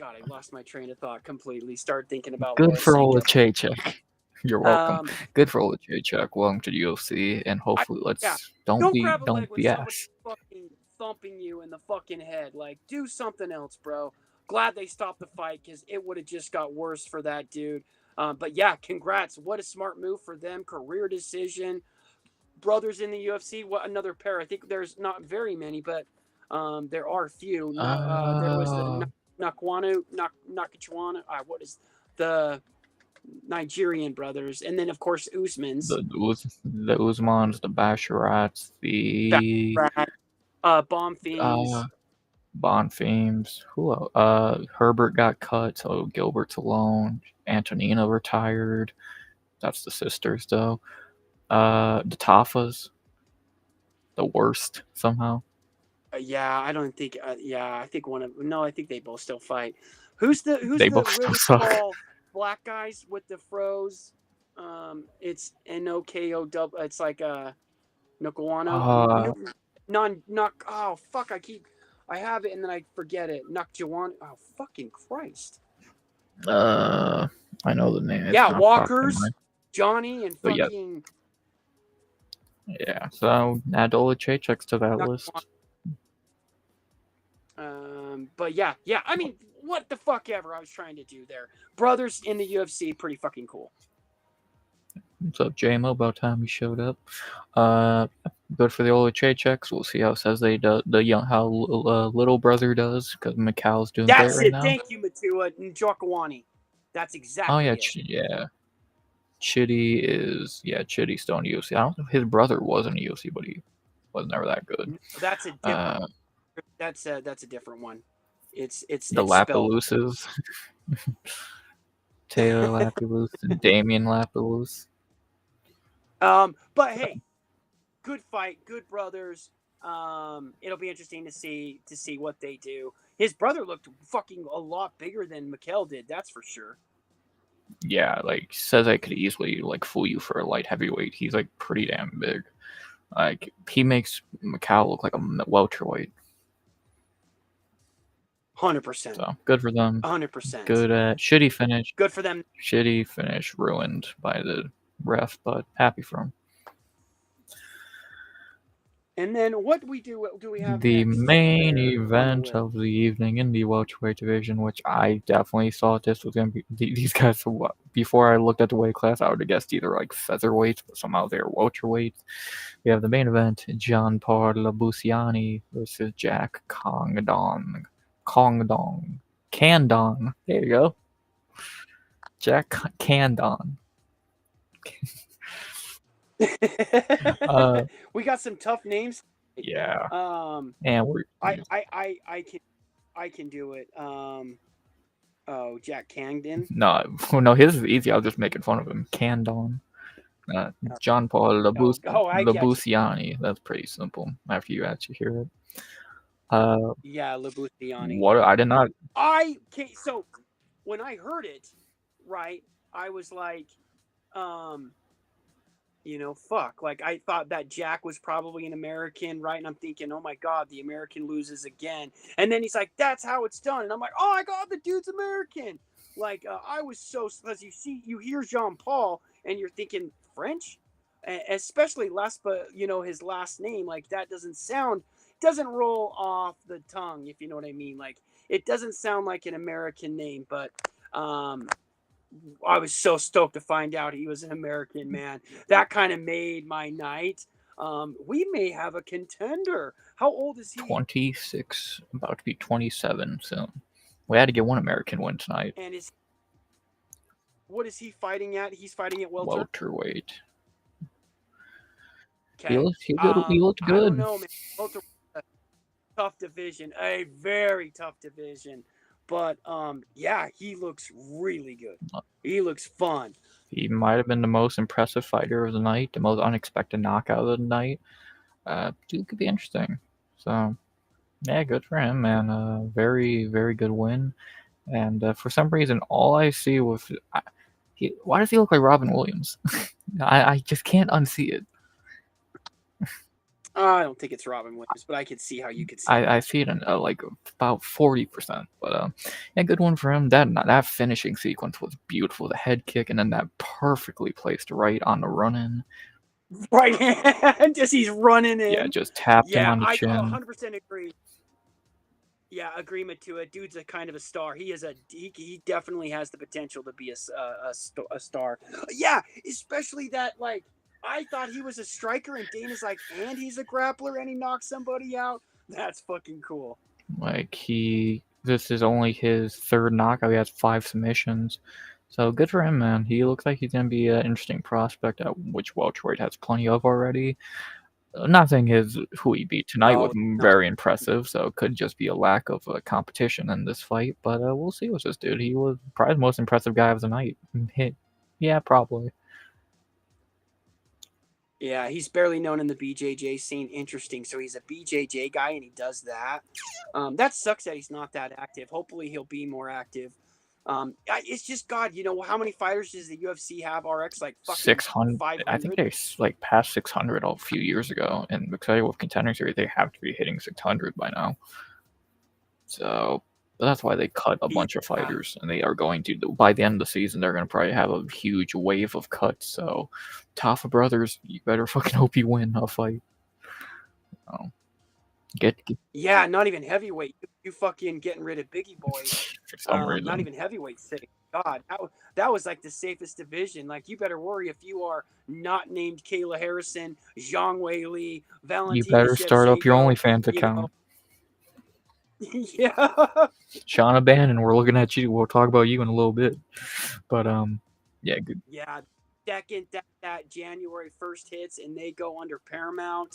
I lost my train of thought completely. Start thinking about good for Olachechek. You're welcome. Um, Good for old Jacek. Welcome to the UFC, and I hopefully yeah, let's don't grab a leg don't when be somebody's ass. fucking thumping you in the fucking head. Like, do something else, bro. Glad they stopped the fight because it would have just got worse for that dude. But yeah, congrats. What a smart move for them. Career decision. Brothers in the UFC. What another pair? I think there's not very many, but there are a few. There was the Uh, Nakachuana. What is the Nigerian brothers, and then of course Usman's. the Usmans, the Basharats, the Rat, Bomb uh Fiends. Bonfames. Who else? Herbert got cut, so Gilbert's alone. Antonina retired. That's the sisters, though. The Tafas, the worst somehow. Yeah, I don't think. Yeah, I think one of. No, I think they both still fight. Who's They the both still really suck. tall black guys with the froze? It's Noko. It's like Nokoano. Uh, Not. Oh fuck! I have it and then I forget it. Nakjawan. Oh fucking Christ! uh, I know the name. It's Yeah, not popping in my. Walkers, Johnny, and But yeah, fucking yeah. So add Olachecheks to that Nakjawan. list. But yeah. I mean, what the fuck ever I was trying to do there. Brothers in the UFC, pretty fucking cool. What's up, JMO? About time you showed up. Good for the Olachecheks. We'll see how Says how little brother does, because Macau's doing great That's right it. now. Thank you, Matua and Jokawani. That's Oh exactly yeah, it. Chitty's still in the UFC. I don't know if his brother was in the UFC, but he was never that good. No, that's a different. That's a different one. It's The spelled. Lapelouses, Taylor Lapilus, and Damian Lapilus. But hey, good fight, good brothers. It'll be interesting to see what they do. His brother looked fucking a lot bigger than Mikel did. That's for sure. Yeah, like says I could easily like fool you for a light heavyweight. He's like pretty damn big. Like he makes Macau look like a welterweight. 100%. So good for them. 100%. Good shitty finish. Good for them. Shitty finish ruined by the ref, but happy for him. And then what do we have The next main there event of the evening in the welterweight division, which I definitely thought this was going to be these guys. Before I looked at the weight class, I would have guessed either like featherweights, but somehow they're welterweights. We have the main event: John Paul Labusiani versus Jack Candon. There you go. Jack Candon. We got some tough names. Yeah. And we're. I can do it. Jack Cangdon. No, his is easy. I was just making fun of him. Candon. John Paul Labusiani. That's pretty simple after you actually hear it. Yeah, Labusiani. What? I did not. So when I heard it, right, I was like, fuck. Like I thought that Jack was probably an American, right? And I'm thinking, oh my god, the American loses again. And then he's like, that's how it's done. And I'm like, oh my god, the dude's American. Like I was so, because you hear Jean Paul and you're thinking French, especially his last name, like that doesn't roll off the tongue, if you know what I mean. Like it doesn't sound like an American name, but I was so stoked to find out he was an American, man. That kind of made my night. We may have a contender. How old is he? 26, about to be 27 soon. We had to get one American win tonight. And what is he fighting at? He's fighting at welterweight. Okay. He looked good. I don't know, man. Welterweight, a tough division, a very tough division. But yeah, he looks really good. He looks fun. He might have been the most impressive fighter of the night, the most unexpected knockout of the night. Dude could be interesting. So yeah, good for him, man. Very, very good win. And for some reason, all I see with why does he look like Robin Williams? I just can't unsee it. I don't think it's Robin Williams, but I could see how you could see I see it in like about 40%, but yeah, good one for him. That finishing sequence was beautiful. The head kick and then that perfectly placed right on the run in. right hand as he's running Yeah, in. just tapped him Yeah, on the I chin. 100% agree. Yeah, agreement to it. Dude's a kind of a star. He definitely has the potential to be a star. Yeah, especially that like I thought he was a striker, and Dana's like, and he's a grappler, and he knocks somebody out. That's fucking cool. Like this is only his third knockout. He has 5 submissions. So good for him, man. He looks like he's gonna be an interesting prospect, at which welterweight has plenty of already. Not saying who he beat tonight was Oh no. very impressive, so it could just be a lack of competition in this fight. But we'll see with this dude. He was probably the most impressive guy of the night. Yeah, probably. Yeah, he's barely known in the BJJ scene. Interesting. So he's a BJJ guy, and he does that. That sucks that he's not that active. Hopefully, he'll be more active. It's just God. You know how many fighters does the UFC have? RX like fucking 600. I think 500. they like passed 600 a few years ago, and excited with Contender Series, they have to be hitting 600 by now. So that's why they cut a bunch of fighters, and they are going to. By the end of the season, they're going to probably have a huge wave of cuts. So, Tafa brothers, you better fucking hope you win a fight. Oh. Get Yeah, not even heavyweight. You fucking getting rid of Biggie Boy. for some reason. Not even heavyweight sick. God, that was like the safest division. Like you better worry if you are not named Kayla Harrison, Zhang Wei Li, Valentina. You better start up your OnlyFans account. Yeah. Shauna Bannon, we're looking at you. We'll talk about you in a little bit. But yeah, good. Yeah. Second that January 1st hits and they go under Paramount,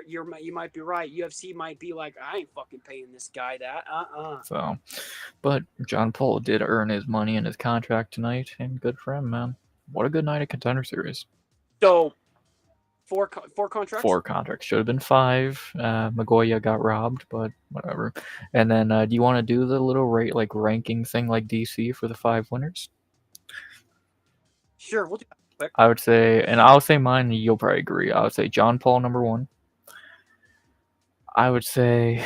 you might be right. UFC might be like, I ain't fucking paying this guy that. So, but John Paul did earn his money in his contract tonight, and good for him, man. What a good night at Contender Series. So, four contracts. 4 contracts should have been 5. Magoya got robbed, but whatever. And then, do you want to do the little ranking thing like DC for the 5 winners? Sure, we'll do that quick. I would say, and I'll say mine, and you'll probably agree. I would say John Paul number 1. I would say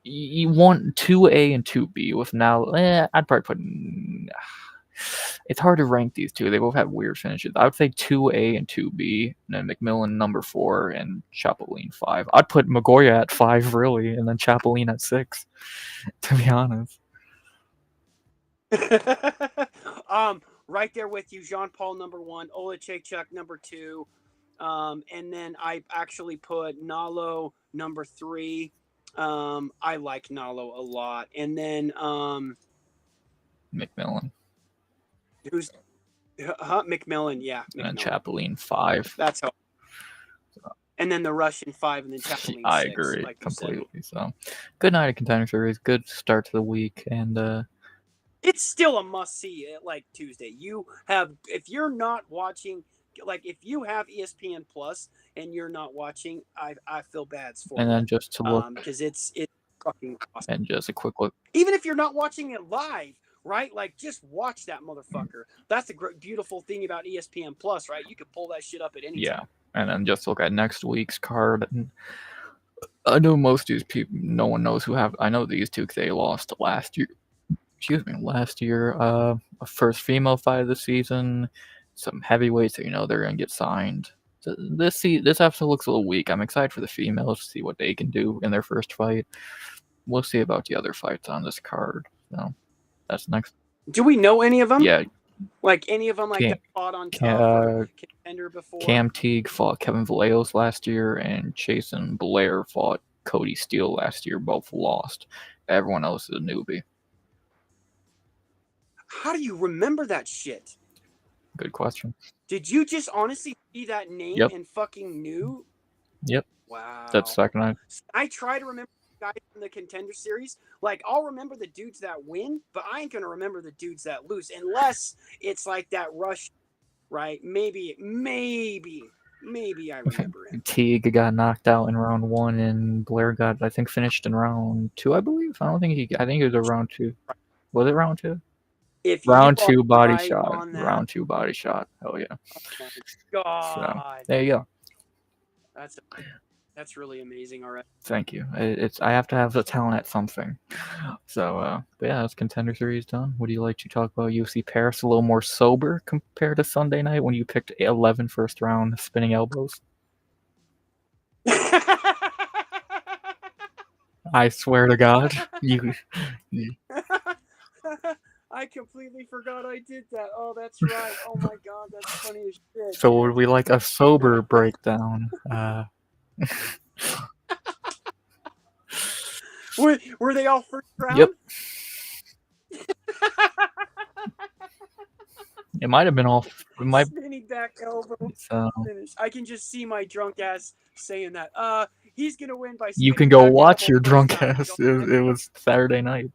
you want 2A and 2B with now. I'd probably put. It's hard to rank these two. They both have weird finishes. I would say 2A and 2B, and then McMillan number 4 and Chapolin 5. I'd put Magoya at 5 really, and then Chapolin at 6. To be honest. Right there with you, Jean Paul number 1, Ola Chaychuk number 2, and then I actually put Nalo number 3. I like Nalo a lot, and then McMillan. Who's McMillan? Yeah, McMillan. And Chapolin 5. That's how. And then the Russian 5, and then Chapolin 6. I agree completely. So, good night at Contender Series. Good start to the week, and it's still a must see. Like Tuesday, if you're not watching, like if you have ESPN Plus and you're not watching, I feel bad for you. And then just to look, because it's fucking awesome. And just a quick look. Even if you're not watching it live, right? Like just watch that motherfucker. That's the beautiful thing about ESPN Plus, right? You can pull that shit up at any time. And then just look at next week's card. And I know most of these people, no one knows who have. I know these two because they lost last year. Last year, a first female fight of the season, some heavyweights that they're gonna get signed. This episode looks a little weak. I'm excited for the females to see what they can do in their first fight. We'll see about the other fights on this card. So that's next. Do we know any of them? Yeah. Like any of them, that fought on top Contender before? Cam Teague fought Kevin Vallejos last year, and Jason Blair fought Cody Steele last year. Both lost. Everyone else is a newbie. How do you remember that shit? Good question. Did you just honestly see that name and fucking knew? Yep. Wow. That's second night. I try to remember guys from the Contender Series. Like, I'll remember the dudes that win, but I ain't going to remember the dudes that lose unless it's like that rush, right? Maybe I remember him. Teague got knocked out in round 1, and Blair got, I think, finished in round 2, I believe. I think it was a round 2. Was it round 2? Round 2 body shot. Round 2 body shot. Oh, yeah. Oh, my God. So, there you go. That's really amazing. All right. Thank you. I have to have the talent at something. So, but yeah, that's Contender Series done. Would you like to talk about UFC Paris a little more sober compared to Sunday night when you picked 11 first round spinning elbows? I swear to God, you. I completely forgot I did that. Oh, that's right. Oh my God, that's funny as shit. So would we like a sober breakdown? Were they all first round? Yep. It might have been all. It might. Spinning back elbow So finish. I can just see my drunk ass saying that. He's gonna win by. you can spinning go back watch elbow your first drunk round. ass. It was Saturday night.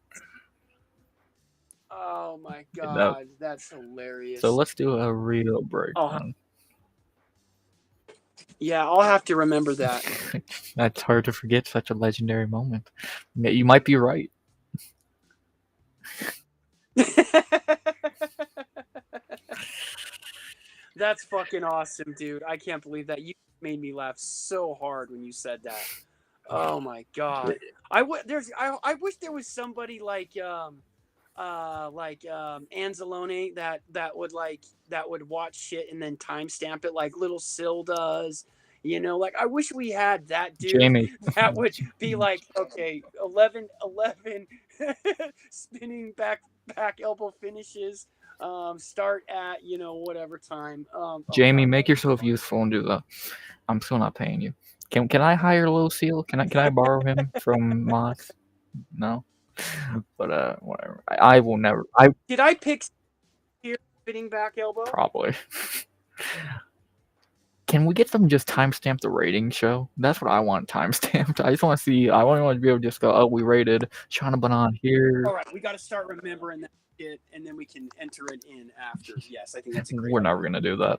Oh my God, that's hilarious. So let's do a real breakdown. Yeah, I'll have to remember that. That's hard to forget such a legendary moment. You might be right. That's fucking awesome, dude. I can't believe that. You made me laugh so hard when you said that. Oh my God. I wish there was somebody like Anzalone that would watch shit and then timestamp it like Little Sil does. You know, like I wish we had that dude. Jamie. That would be like, okay, 11 spinning back elbow finishes. Start at whatever time. Jamie, make yourself useful and do that. I'm still not paying you. Can I hire Little Seal? Can I borrow him from Moss? No. But whatever. I will never. Did I pick here spinning back elbow? Probably. Can we get them just timestamp the rating show? That's what I want timestamped. I just want to see. I want to be able to just go, oh, we rated Shauna Banan here. All right, we got to start remembering that shit, and then we can enter it in after. Yes, I think that's a great. We're never gonna do that.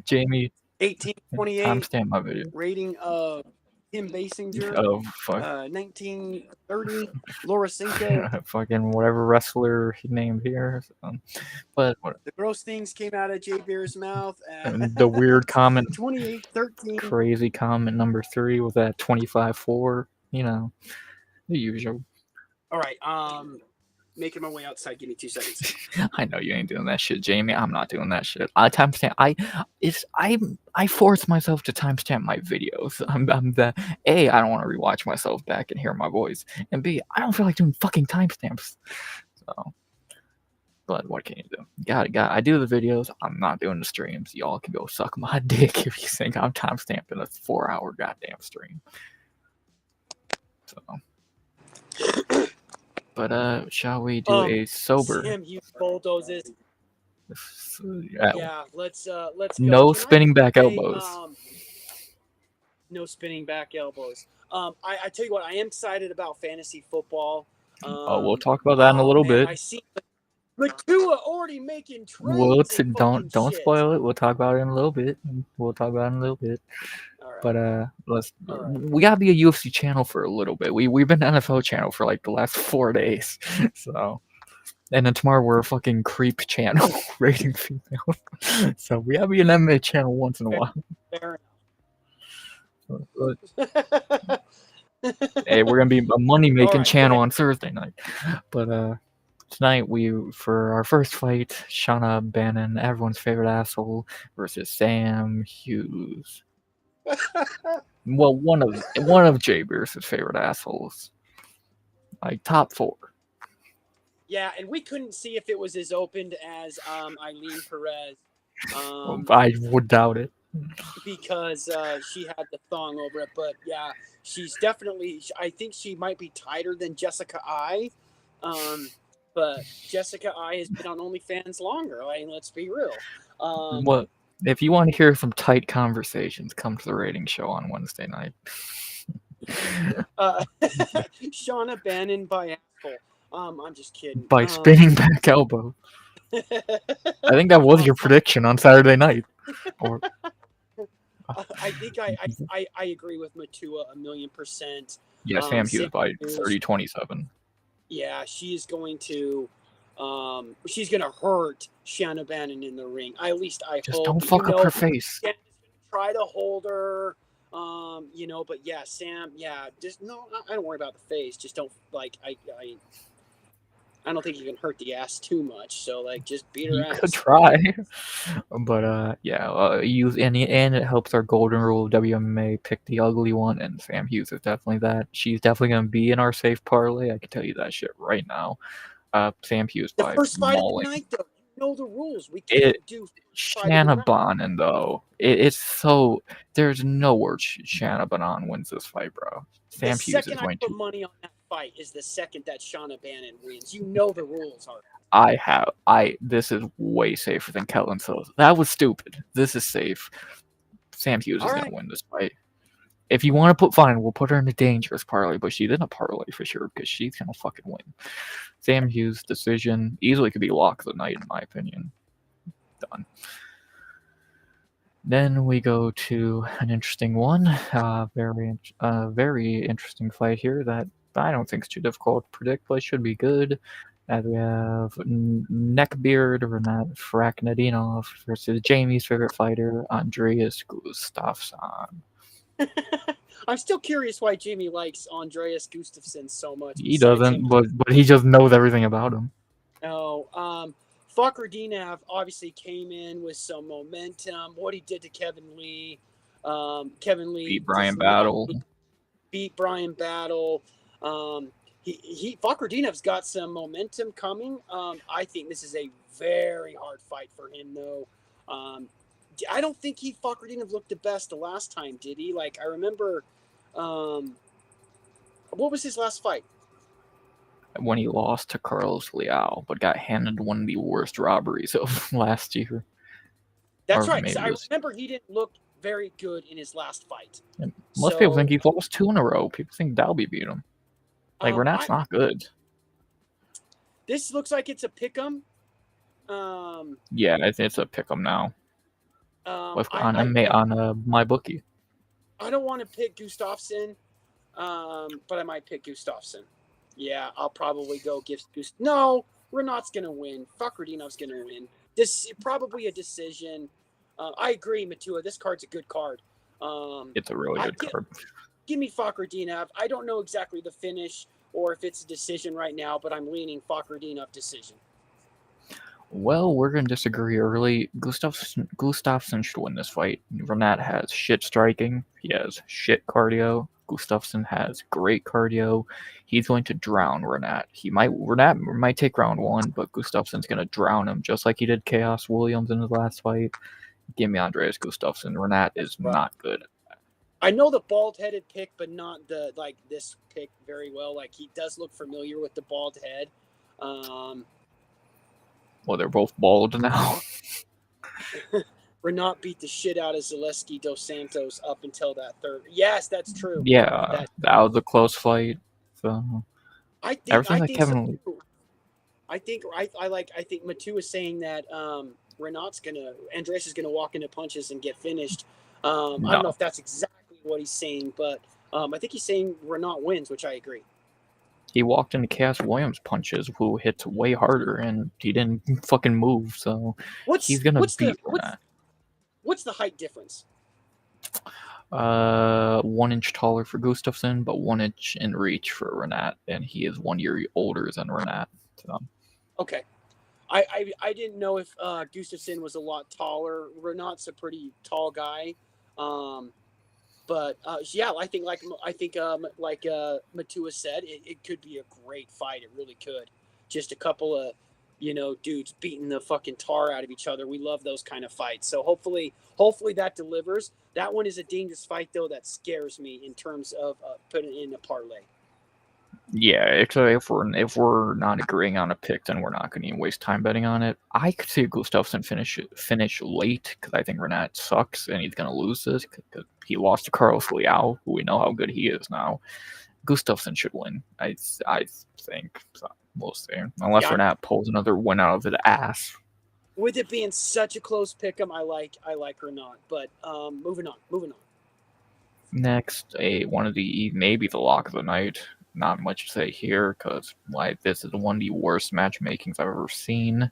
Jamie, 1828 timestamp my video. Rating of Kim Basinger. Oh fuck. 1930 Laura Cinco. Fucking whatever wrestler he named here. But what? The gross things came out of Jay Bear's mouth. And the weird comment. 2813. Crazy comment number 3 with that 25-4. You know, the usual. All right. Making my way outside. Give me 2 seconds. I know you ain't doing that shit, Jamie. I'm not doing that shit. I timestamp. I force myself to timestamp my videos. I'm the A. I don't want to rewatch myself back and hear my voice, and B. I don't feel like doing fucking timestamps. So, but what can you do? Got it. I do the videos. I'm not doing the streams. Y'all can go suck my dick if you think I'm timestamping a 4-hour goddamn stream. So. But shall we do a sober? Sam Hughes bulldozes. Yeah, let's go. No spinning back elbows. No spinning back elbows. I tell you what, I am excited about fantasy football. We'll talk about that in a little bit. I see Matua already making trades. Don't spoil it. We'll talk about it in a little bit. But we gotta be a UFC channel for a little bit. We've been an NFL channel for like the last 4 days. So, and then tomorrow we're a fucking creep channel rating female. So we gotta be an MMA channel once in a while. Hey, we're gonna be a money making channel on Thursday night. But tonight for our first fight, Shauna Bannon, everyone's favorite asshole, versus Sam Hughes. Well, one of Jay Beer's favorite assholes. Like top 4. Yeah, and we couldn't see if it was as opened as Eileen Perez. I would doubt it. Because she had the thong over it. But yeah, she's definitely, I think she might be tighter than Jessica I. But Jessica I has been on OnlyFans longer. I mean, let's be real. What? If you want to hear some tight conversations, come to the rating show on Wednesday night. Shauna Bannon by asshole. I'm just kidding. By spinning back elbow. I think that was your prediction on Saturday night. Or I think I agree with Matua 1,000,000%. Yeah, Sam Hughes by 30-27. Yeah, she's going to hurt Shanna Bannon in the ring. At least I just hope. Don't fuck up her face. Try to hold her. But yeah, Sam, yeah, just no, I don't worry about the face. Just don't like I don't think you can hurt the ass too much. So like, just beat her You could ass. try, but yeah, use and it helps our golden rule of WMA. Pick the ugly one, and Sam Hughes is definitely that. She's definitely gonna be in our safe parlay. I can tell you that shit right now. Sam Hughes The by first fight of the mauling. night, though, you know the rules. We It can't do fight of the Shanna night. Bonin though. It's so there's no word Shanna Bonin wins this fight, bro. The Sam Hughes is second I going put to. money on that fight is the second that Shauna Bannon wins. You know the rules are. This is way safer than Kellen Sills. That was stupid. This is safe. Sam Hughes All is right. gonna win this fight. If you want to put fine, we'll put her in a dangerous parlay, but she's in a parlay for sure because she's gonna fucking win. Sam Hughes decision easily could be lock of the night in my opinion. Done. Then we go to an interesting one. Very interesting fight here that I don't think is too difficult to predict, but should be good. As we have Neckbeard Renat Fraknadinov versus Jamie's favorite fighter, Andreas Gustafsson. I'm still curious why Jamie likes Andreas Gustafsson so much. He Besides him, doesn't, but he just knows everything about him. no. Fakrdinov obviously came in with some momentum. What he did to Kevin Lee. Kevin Lee Beat Brian does not Battle. beat Brian Battle. Fakhreddinov got some momentum coming. I think this is a very hard fight for him, though. I don't think Fakhreddinov looked the best the last time, did he? Like I remember, what was his last fight? When he lost to Carlos Leal, but got handed one of the worst robberies of last year. That's right. So I remember he didn't look very good in his last fight. And most people think he's lost 2 in a row. People think Dalby beat him. Like Renat's not good. This looks like it's a pick'em. Yeah, it's a pick'em now. On my bookie. I don't want to pick Gustafsson, but I might pick Gustafsson. Yeah, I'll probably go give Gustafsson. No, Renat's gonna win. Fakhreddinov's gonna win. This probably a decision. I agree, Matua. This card's a good card. It's a really good card. Give me Fakhreddinov. I don't know exactly the finish or if it's a decision right now, but I'm leaning Fakhreddinov decision. Well, we're going to disagree early. Gustafsson should win this fight. Renat has shit striking. He has shit cardio. Gustafsson has great cardio. He's going to drown Renat. Renat might take round 1, but Gustafsson's going to drown him just like he did Chaos Williams in his last fight. Give me Andreas Gustafsson. Renat is not good. I know the bald-headed pick, but not this pick very well. Like he does look familiar with the bald head. Well, they're both bald now. Renat beat the shit out of Zaleski dos Santos up until that third. Yes, that's true. Yeah, that was a close fight. So I think Kevin. So I think Matu is saying that Andreas is gonna walk into punches and get finished. I don't know if that's exactly what he's saying, but I think he's saying Renat wins, which I agree. He walked into Cass Williams' punches, who hits way harder, and he didn't fucking move. So he's gonna beat Renat. What's the height difference? 1 inch taller for Gustafsson, but 1 inch in reach for Renat, and he is 1 year older than Renat. So. Okay. I didn't know if Gustafsson was a lot taller. Renat's a pretty tall guy. But yeah, I think Matua said, it could be a great fight. It really could. Just a couple of dudes beating the fucking tar out of each other. We love those kind of fights. So hopefully that delivers. That one is a dangerous fight though. That scares me in terms of putting in a parlay. Yeah, if we're not agreeing on a pick, then we're not going to even waste time betting on it. I could see Gustafsson finish late because I think Renat sucks and he's going to lose this because he lost to Carlos Leal, who we know how good he is now. Gustafsson should win. I think. So we'll see. Unless Renat pulls another win out of his ass. With it being such a close pick'em, I like Renat. But moving on. Next, one of maybe the lock of the night. Not much to say here because this is one of the worst matchmakings I've ever seen.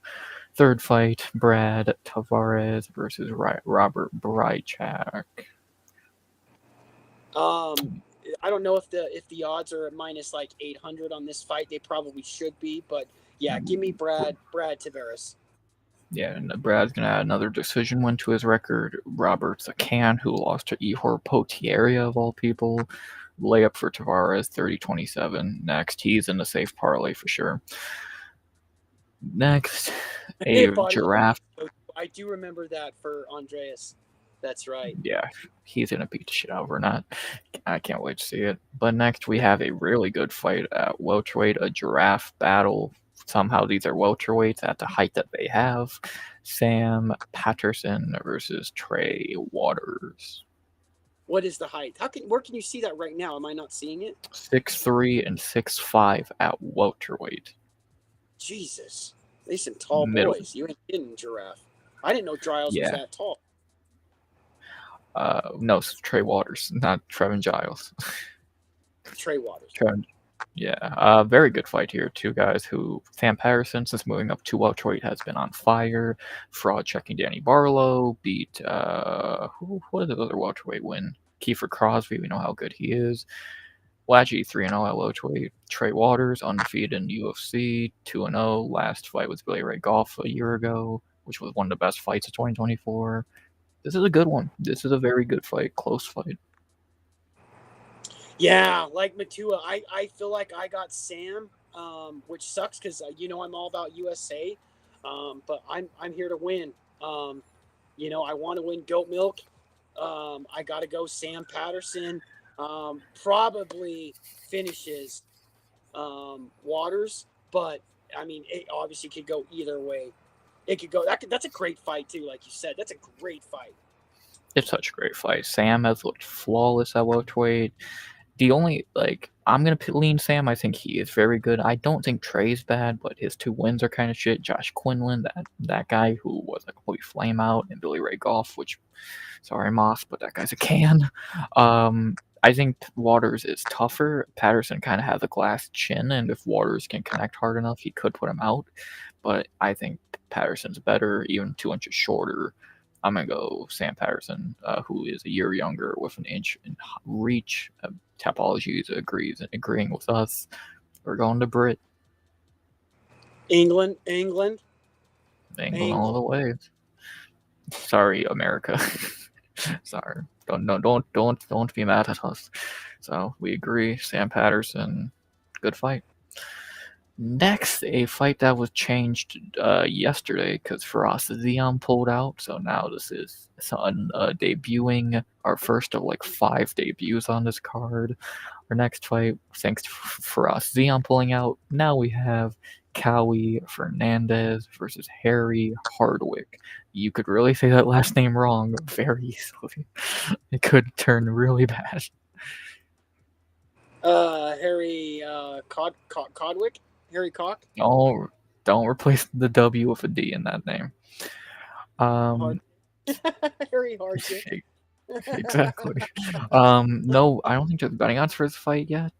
Third fight, Brad Tavares versus Robert Brychak. Um, I don't know if the odds are at minus like 800 on this fight. They probably should be, but yeah, give me Brad Tavares. Yeah, and Brad's gonna add another decision win to his record. Robert Zakan, who lost to Ihor Potieria of all people, layup for Tavares, 30-27. Next, he's in the safe parlay for sure. Next, a Body giraffe. I do remember that for Andreas. That's right. Yeah, he's gonna beat the shit out of Renat. I can't wait to see it. But next, we have a really good fight at welterweight, a giraffe battle. Somehow these are welterweights at the height that they have. Sam Patterson versus Trey Waters. What is the height? Where can you see that right now? Am I not seeing it? 6'3" and 6'5" at welterweight. Jesus, they some tall Middle. boys. You ain't kidding, Giraffe. I didn't know Giles was Yeah. that tall. No, Trey Waters, not Trevin Giles. Trey Waters. Trevin. Yeah, very good fight here. Two guys who Sam Patterson, since moving up to welterweight, has been on fire. Fraud checking Danny Barlow, beat what did the other welterweight win? Kiefer Crosby, we know how good he is. Waggy 3-0 at welterweight. Trey Waters undefeated in UFC 2-0. Last fight was Billy Ray Goff a year ago, which was one of the best fights of 2024. This is a good one. This is a very good fight, close fight. Yeah, like Matua, I feel like I got Sam, which sucks because I'm all about USA, but I'm here to win. I want to win goat milk. I got to go Sam Patterson. Probably finishes Waters, but I mean, it obviously could go either way. It could go. That's a great fight too, like you said. That's a great fight. It's such a great fight. Sam has looked flawless at welterweight. The only I'm gonna lean Sam. I think he is very good. I don't think Trey's bad, but his two wins are kind of shit. Josh Quinlan, that guy who was a complete flame out, and Billy Ray Goff, which sorry Moss, but that guy's a can. I think Waters is tougher. Patterson kind of has a glass chin, and if Waters can connect hard enough, he could put him out. But I think Patterson's better, even 2 inches shorter. I'm gonna go Sam Patterson, who is a year younger with an inch in reach. Tapology is agreeing with us. We're going to Brit. England all the way. Sorry, America. Sorry. Don't be mad at us. So we agree. Sam Patterson, good fight. Next, a fight that was changed yesterday because Firas Zion pulled out. So now this is debuting our first of like 5 debuts on this card. Our next fight, thanks to Firas Zion pulling out, now we have Cowie Fernandez versus Harry Hardwick. You could really say that last name wrong very easily. It could turn really bad. Harry Codwick? Harry Cock? Oh, don't replace the W with a D in that name. Harry Hardwick. Exactly. No, I don't think there's betting odds for this fight yet.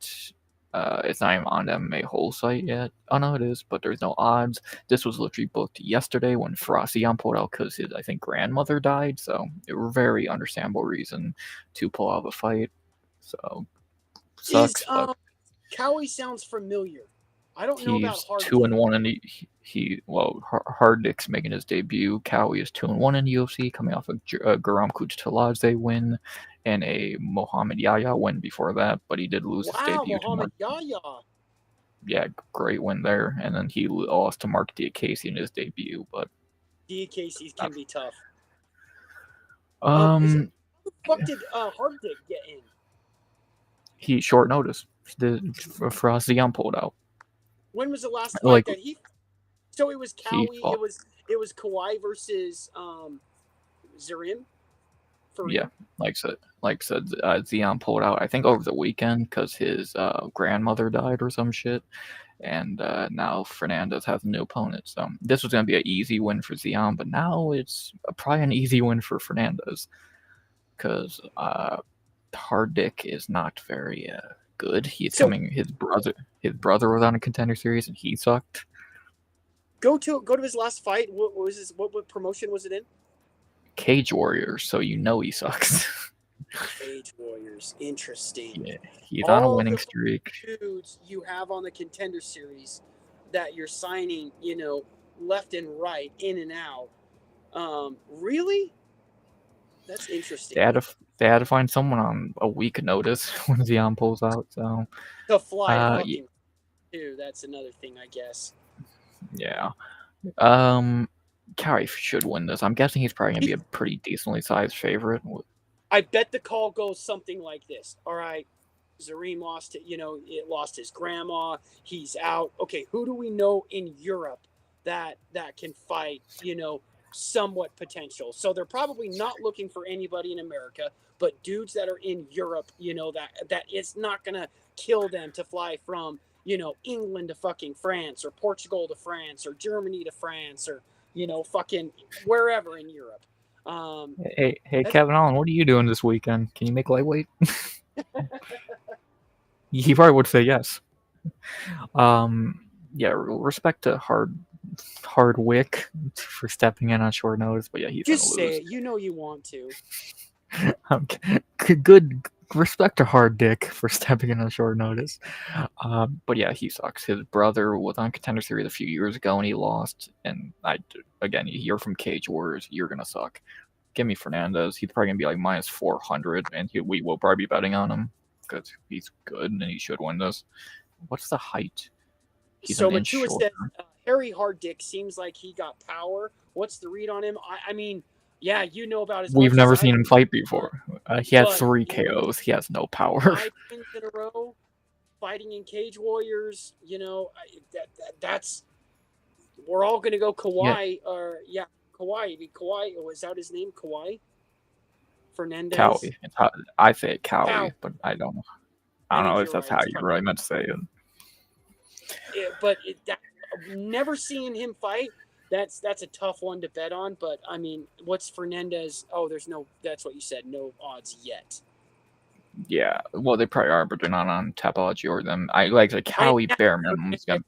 It's not even on the MMA whole site yet. Oh no, it is, but there's no odds. This was literally booked yesterday when Farassian pulled out because his, I think, grandmother died. So it was a very understandable reason to pull out the fight. So sucks. But Cowie sounds familiar. I don't know about Hard. 2-1 in Harddick's making his debut. Cowie is 2-1 in the UFC, coming off a Garam Kuchtaladze win and a Mohamed Yahya win before that, but he did lose his debut. Mohamed Yahya. Yeah, great win there, and then he lost to Mark Diakase in his debut. But Diakase can be tough. How the fuck did Harddick get in? He short notice. Zion pulled out. When was the last fight that he? So it was Cowie. It was Kawhi versus Zarim. Yeah, like I said, Zion pulled out. I think over the weekend because his grandmother died or some shit, and now Fernandez has a new opponent. So this was gonna be an easy win for Zion, but now it's probably an easy win for Fernandez because Harddick is not very good. He's coming. His brother was on a Contender Series and he sucked. Go to his last fight. What promotion was it in? Cage Warriors. So you know he sucks. Cage Warriors. Interesting. Yeah, he's on a All winning the streak. dudes you have on the Contender Series that you're signing, left and right, in and out. Really? That's interesting. They had to find someone on a week notice when Xeon pulls out. So, To fly a uh, fucking too. That's another thing, I guess. yeah. Carey should win this. I'm guessing he's probably gonna be a pretty decently sized favorite. I bet the call goes something like this. All right, Zareem lost it. It lost his grandma. He's out. Okay, who do we know in Europe that can fight? Somewhat potential. So they're probably not looking for anybody in America, but dudes that are in Europe. That it's not gonna kill them to fly from England to fucking France, or Portugal to France, or Germany to France, or fucking wherever in Europe. Hey, Kevin Allen, what are you doing this weekend? Can you make lightweight? He probably would say yes. Yeah, respect to Hardwick for stepping in on short notice, but yeah, he's Just gonna say lose. it. You want to. Good respect to Hard Dick for stepping in on short notice. But yeah, he sucks. His brother was on Contender Series a few years ago and he lost. And again, you're from Cage Warriors, you're gonna suck. Give me Fernandez. He's probably gonna be like minus 400, and we will probably be betting on him because he's good and he should win this. What's the height? He's So an inch Matua shorter. said Harry Harddick seems like he got power. What's the read on him? I mean, yeah, you know about as We've much as never I seen him do. fight before. He had But 3 KOs. He has no power. 5 wins in a row, fighting in Cage Warriors. That's we're all gonna go Yeah, Kawhi Kawhi. Kawhi, is that his name? Kawhi Fernandez. Cowie. I say it Cow. Cowie, but I don't know. I I don't know think if you're that's right. how It's you probably, really meant to say it. but never seeing him fight. That's a tough one to bet on. But I mean, what's Fernandez? Oh, there's no. That's what you said. No odds yet. Yeah, well, they probably are, but they're not on Tapology or them. I like the I Cowie bare minimum is gonna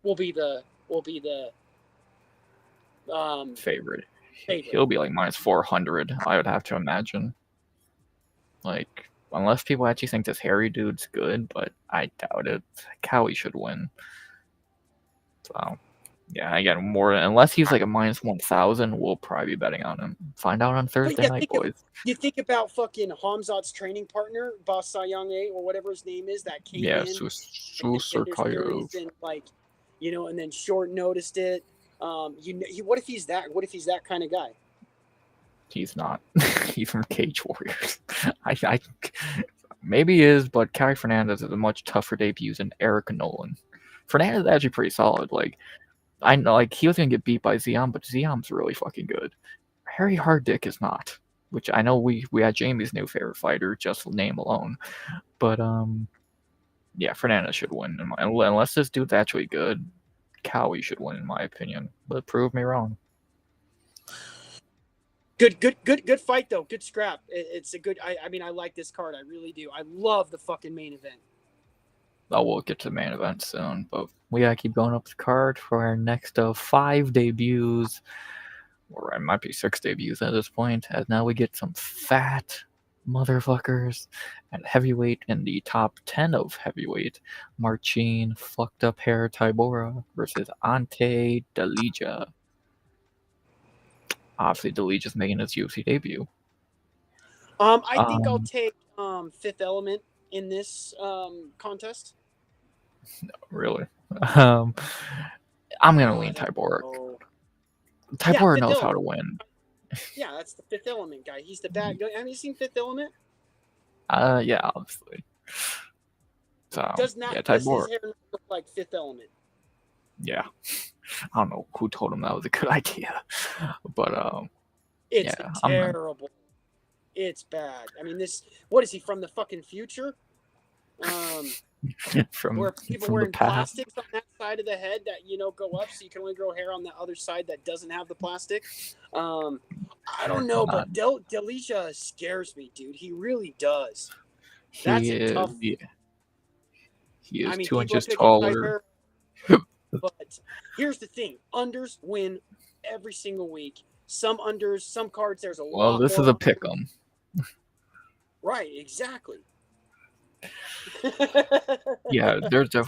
will be the favorite. favorite. He'll be like minus 400. I would have to imagine. Like, unless people actually think this Harry dude's good, but I doubt it. Cowie should win. So, yeah, again, more unless he's like a minus 1,000, we'll probably be betting on him. Find out on Thursday night, boys. You think about fucking Hamzat's training partner, Basayange, or whatever his name is, that came in. Susarkayev. And and then short noticed it. What if he's that? What if he's that kind of guy? He's not. He's from Cage Warriors. I maybe he is, but Kai Fernandez is a much tougher debut than Eric Nolan. Fernandez is actually pretty solid. Like, I know, like, he was gonna get beat by Xeon, but Xeon's really fucking good. Harry Harddick is not, which I know we had Jamie's new favorite fighter, just name alone. But yeah, Fernandez should win unless this dude's actually good. Cowie should win in my opinion, but prove me wrong. Good fight though. Good scrap. It's a good. I mean, I like this card. I really do. I love the fucking main event. Oh, we'll get to the main event soon, but we gotta keep going up the card for our next of 5 debuts, or it might be 6 debuts at this point. As now we get some fat motherfuckers at heavyweight in the top 10 of heavyweight. Marcin fucked up hair Tybura versus Ante Delija. Obviously, Delija's making his UFC debut. I think I'll take Fifth Element in this contest. Really? I'm gonna lean Tybura. Tybura knows how to win. Yeah, that's the Fifth Element guy. He's the bad guy. Have you seen Fifth Element? Yeah, obviously. So does his Tybura. hair look like Fifth Element? Yeah. I don't know who told him that was a good idea. But it's terrible. It's bad. I mean, what is he, from the fucking future? Where people wearing plastics on that side of the head that go up, so you can only grow hair on the other side that doesn't have the plastic. I don't know, but Delija scares me, dude. He really does. That's a tough. He is 2 inches taller. But here's the thing: unders win every single week. Some unders, some cards. There's a lot. Well, this is a pick 'em. Right, exactly. Yeah,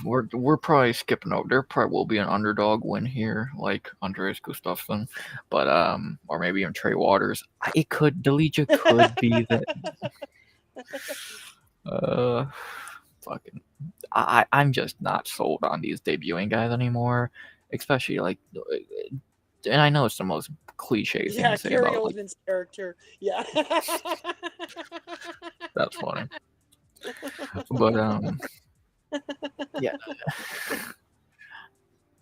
we're probably skipping over. There probably will be an underdog win here, like Andreas Gustafsson, but or maybe even Trey Waters. It could Delija could be that. Uh, fucking, I'm just not sold on these debuting guys anymore, especially like, and I know it's the most cliche thing Yeah, to say Gary about like Oldman's character. Yeah. that's funny, but yeah,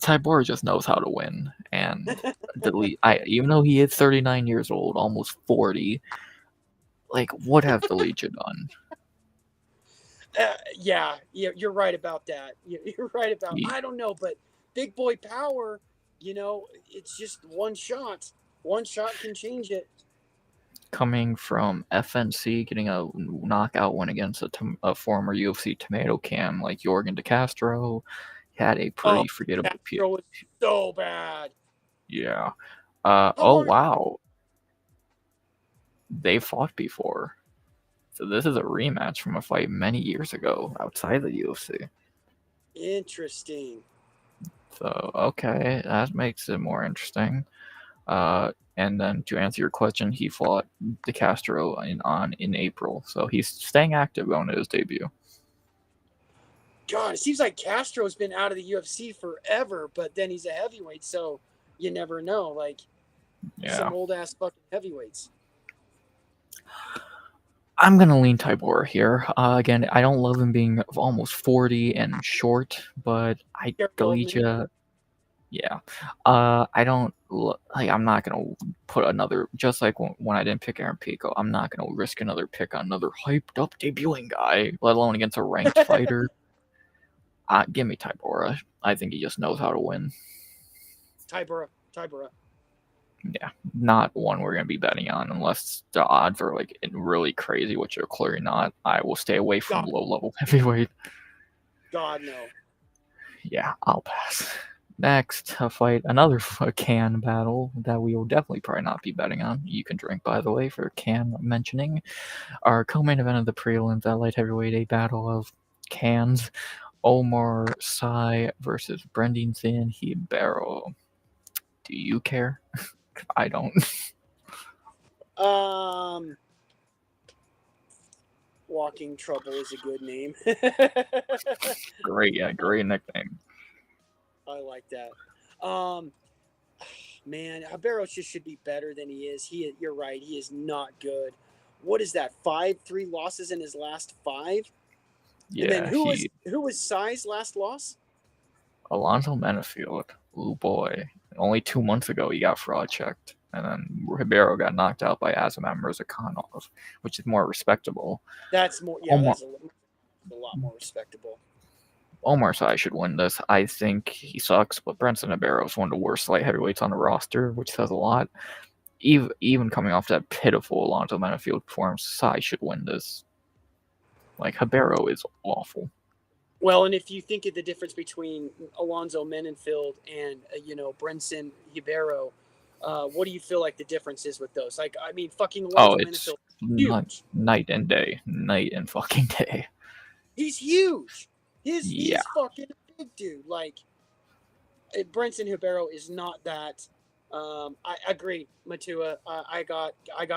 Tybor just knows how to win, and even though he is 39 years old, almost 40, like what have the Legion done? Yeah, you're right about that. You're right about. He, I don't know, but big boy power. It's just one shot. One shot can change it. coming from FNC, getting a knockout win against a former UFC tomato can like Jorgen De Castro, had a Oh, pretty forgettable Castro was so bad. Yeah. How Oh long? wow, they fought before. So this is a rematch from a fight many years ago outside the UFC. Interesting. So okay, that makes it more interesting. And then to answer your question, he fought De Castro in April, so he's staying active going to his debut. God, it seems like Castro's been out of the UFC forever, but then he's a heavyweight, so you never know. Like Yeah, some old ass fucking heavyweights. I'm gonna lean Tybora here. Again, I don't love him being almost 40 and short, but Gary Oldman. Galicia. Yeah. I don't like. I'm not gonna put another. Just like when I didn't pick Aaron Pico, I'm not gonna risk another pick on another hyped up debuting guy, let alone against a ranked fighter. Give me Tybora. I think he just knows how to win. Tybura. Tybura. Yeah, not one we're gonna be betting on unless the odds are like really crazy, which are clearly not. I will stay away from God, low level heavyweight. God no. Yeah, I'll pass. Next, a fight, another can battle that we will definitely probably not be betting on. You can drink, by the way, for can mentioning. Our co-main event of the prelims at light heavyweight, a battle of cans. Omar Sy versus Brendan Hibero. Do you care? I don't. Um, Walking Trouble is a good name. Great, yeah, great nickname. I like that. Um, Man, Haberos just should be better than he is. You're right. He is not good. What is that? 3 losses in his last 5. And then Yeah, who was Sai's last loss? Alonzo Menafield. Oh boy. Only 2 months ago he got fraud checked. And then Ribeiro got knocked out by Azamat Murzakanov, which is more respectable. That's more. Yeah, Omar that's a lot more respectable. Omar Sy should win this. I think he sucks, but Brenton Ribeiro is one of the worst light heavyweights on the roster, which says a lot. Even coming off that pitiful Alonzo Menafield performance, Sy should win this. Like, Ribeiro is awful. Well, and if you think of the difference between Alonzo Menenfield and Brenson Hibero, what do you feel like the difference is with those? Like, I mean, fucking Oh, Alonzo it's Menenfield, huge. night and day. Night and fucking day. He's huge. Yeah. He's fucking big dude. Like, Brenson Hibero is not that. I agree, Matua. I got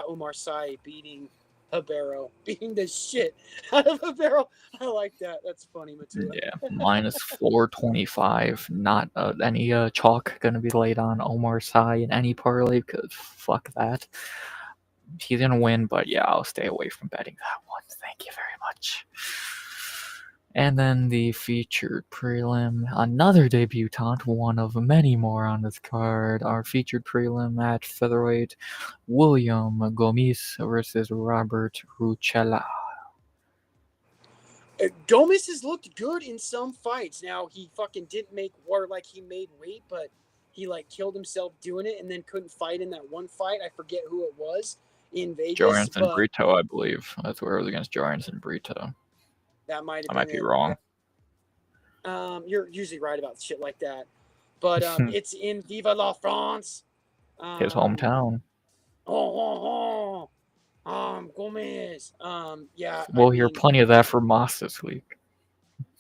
Omar Sy beating Hibero, beating the shit out of Hibero. I like that. That's funny, Matua. Yeah, minus 425. Not any chalk going to be laid on Omar Sy in any parlay because fuck that. He's going to win, but yeah, I'll stay away from betting that one. Thank you very much. And then the featured prelim, another debutant, one of many more on this card. Our featured prelim at featherweight, William Gomis versus Robert Rucella. Gomez has looked good in some fights. Now he fucking didn't make war like he made weight, but he like killed himself doing it and then couldn't fight in that one fight. I forget who it was in Vegas, Joanson but Brito, I believe. That's where it was against Joanson Brito. that might have I been might be it. wrong. You're usually right about shit like that, but it's in Viva la France. His Um, hometown. oh, oh, oh. Gomez. Yeah, I We'll hear mean, plenty of that for Moss this week.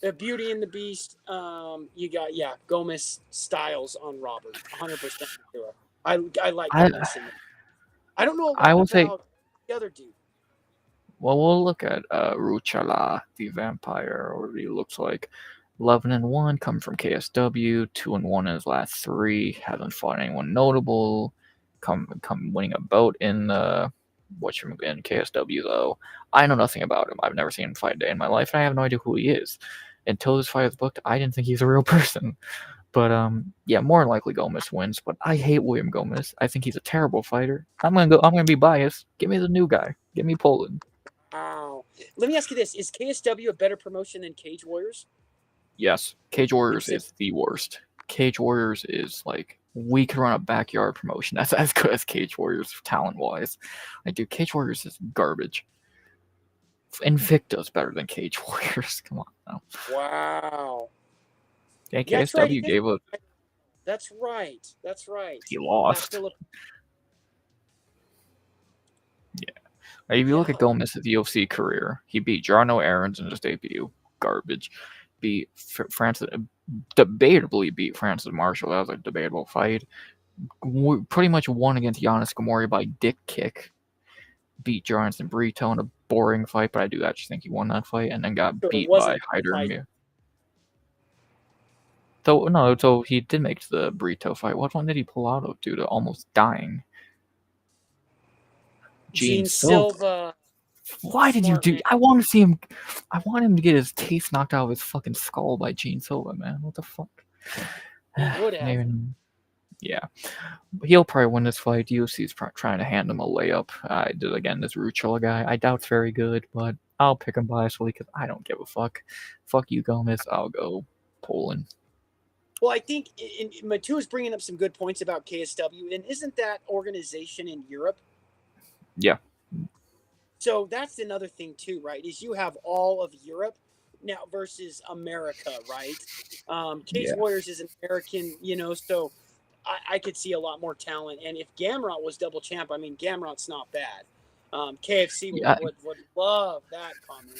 the Beauty and the Beast. You got Gomez Styles on Robert, 100%. I like I Gomez in there. I don't know a I lot will say, about the other dude. well, we'll look at Ruchala, the vampire, or he looks like 11-1, coming from KSW, 2-1 in his last three, hasn't fought anyone notable, come winning a bout in in KSW though. I know nothing about him. I've never seen him fight a day in my life, and I have no idea who he is. Until this fight was booked, I didn't think he's a real person. But yeah, more than likely Gomez wins. But I hate William Gomez. I think he's a terrible fighter. I'm gonna be biased. Give me the new guy. Give me Poland. Wow. Let me ask you this: is KSW a better promotion than Cage Warriors? Yes, Cage Warriors Is it? is the worst. Cage Warriors is like we could run a backyard promotion that's as good as Cage Warriors talent wise. Like, dude, Cage Warriors is garbage. Invicta's better than Cage Warriors. Come on now. Wow. Yeah, Yeah, that's right. KSW gave up. That's right. That's right. He That lost. Philip. Yeah. If you look Yeah. at Gomez's UFC career, he beat Jarno Aarons in his debut. Garbage. Beat Francis. Debatably beat Francis Marshall. That was a debatable fight. Pretty much won against Giannis Gamori by dick kick. Beat Jonathan Brito in a boring fight, but I do actually think he won that fight, and then got So it beat by wasn't a Hyder fight. Mir. So no, so he did make the Brito fight. What one did he pull out of due to almost dying? Gene Gene Silva. Silva. Why did you Smart do? man. I want to see him. I want him to get his teeth knocked out of his fucking skull by Gene Silva, man. What the fuck? He would have. Maybe, yeah. He'll probably win this fight. UFC's trying to hand him a layup. I did again. This Ruchala guy, I doubt it's very good, but I'll pick him biasly because I don't give a fuck. Fuck you, Gomez. I'll go Poland. Well, I think Matu is bringing up some good points about KSW, and isn't that organization in Europe? Yeah. So that's another thing too, right? Is you have all of Europe now versus America, right? Cage Yeah. Warriors is an American, so I could see a lot more talent. And if Gamrot was double champ, I mean, Gamrot's not bad. KFC Yeah. would love that comment.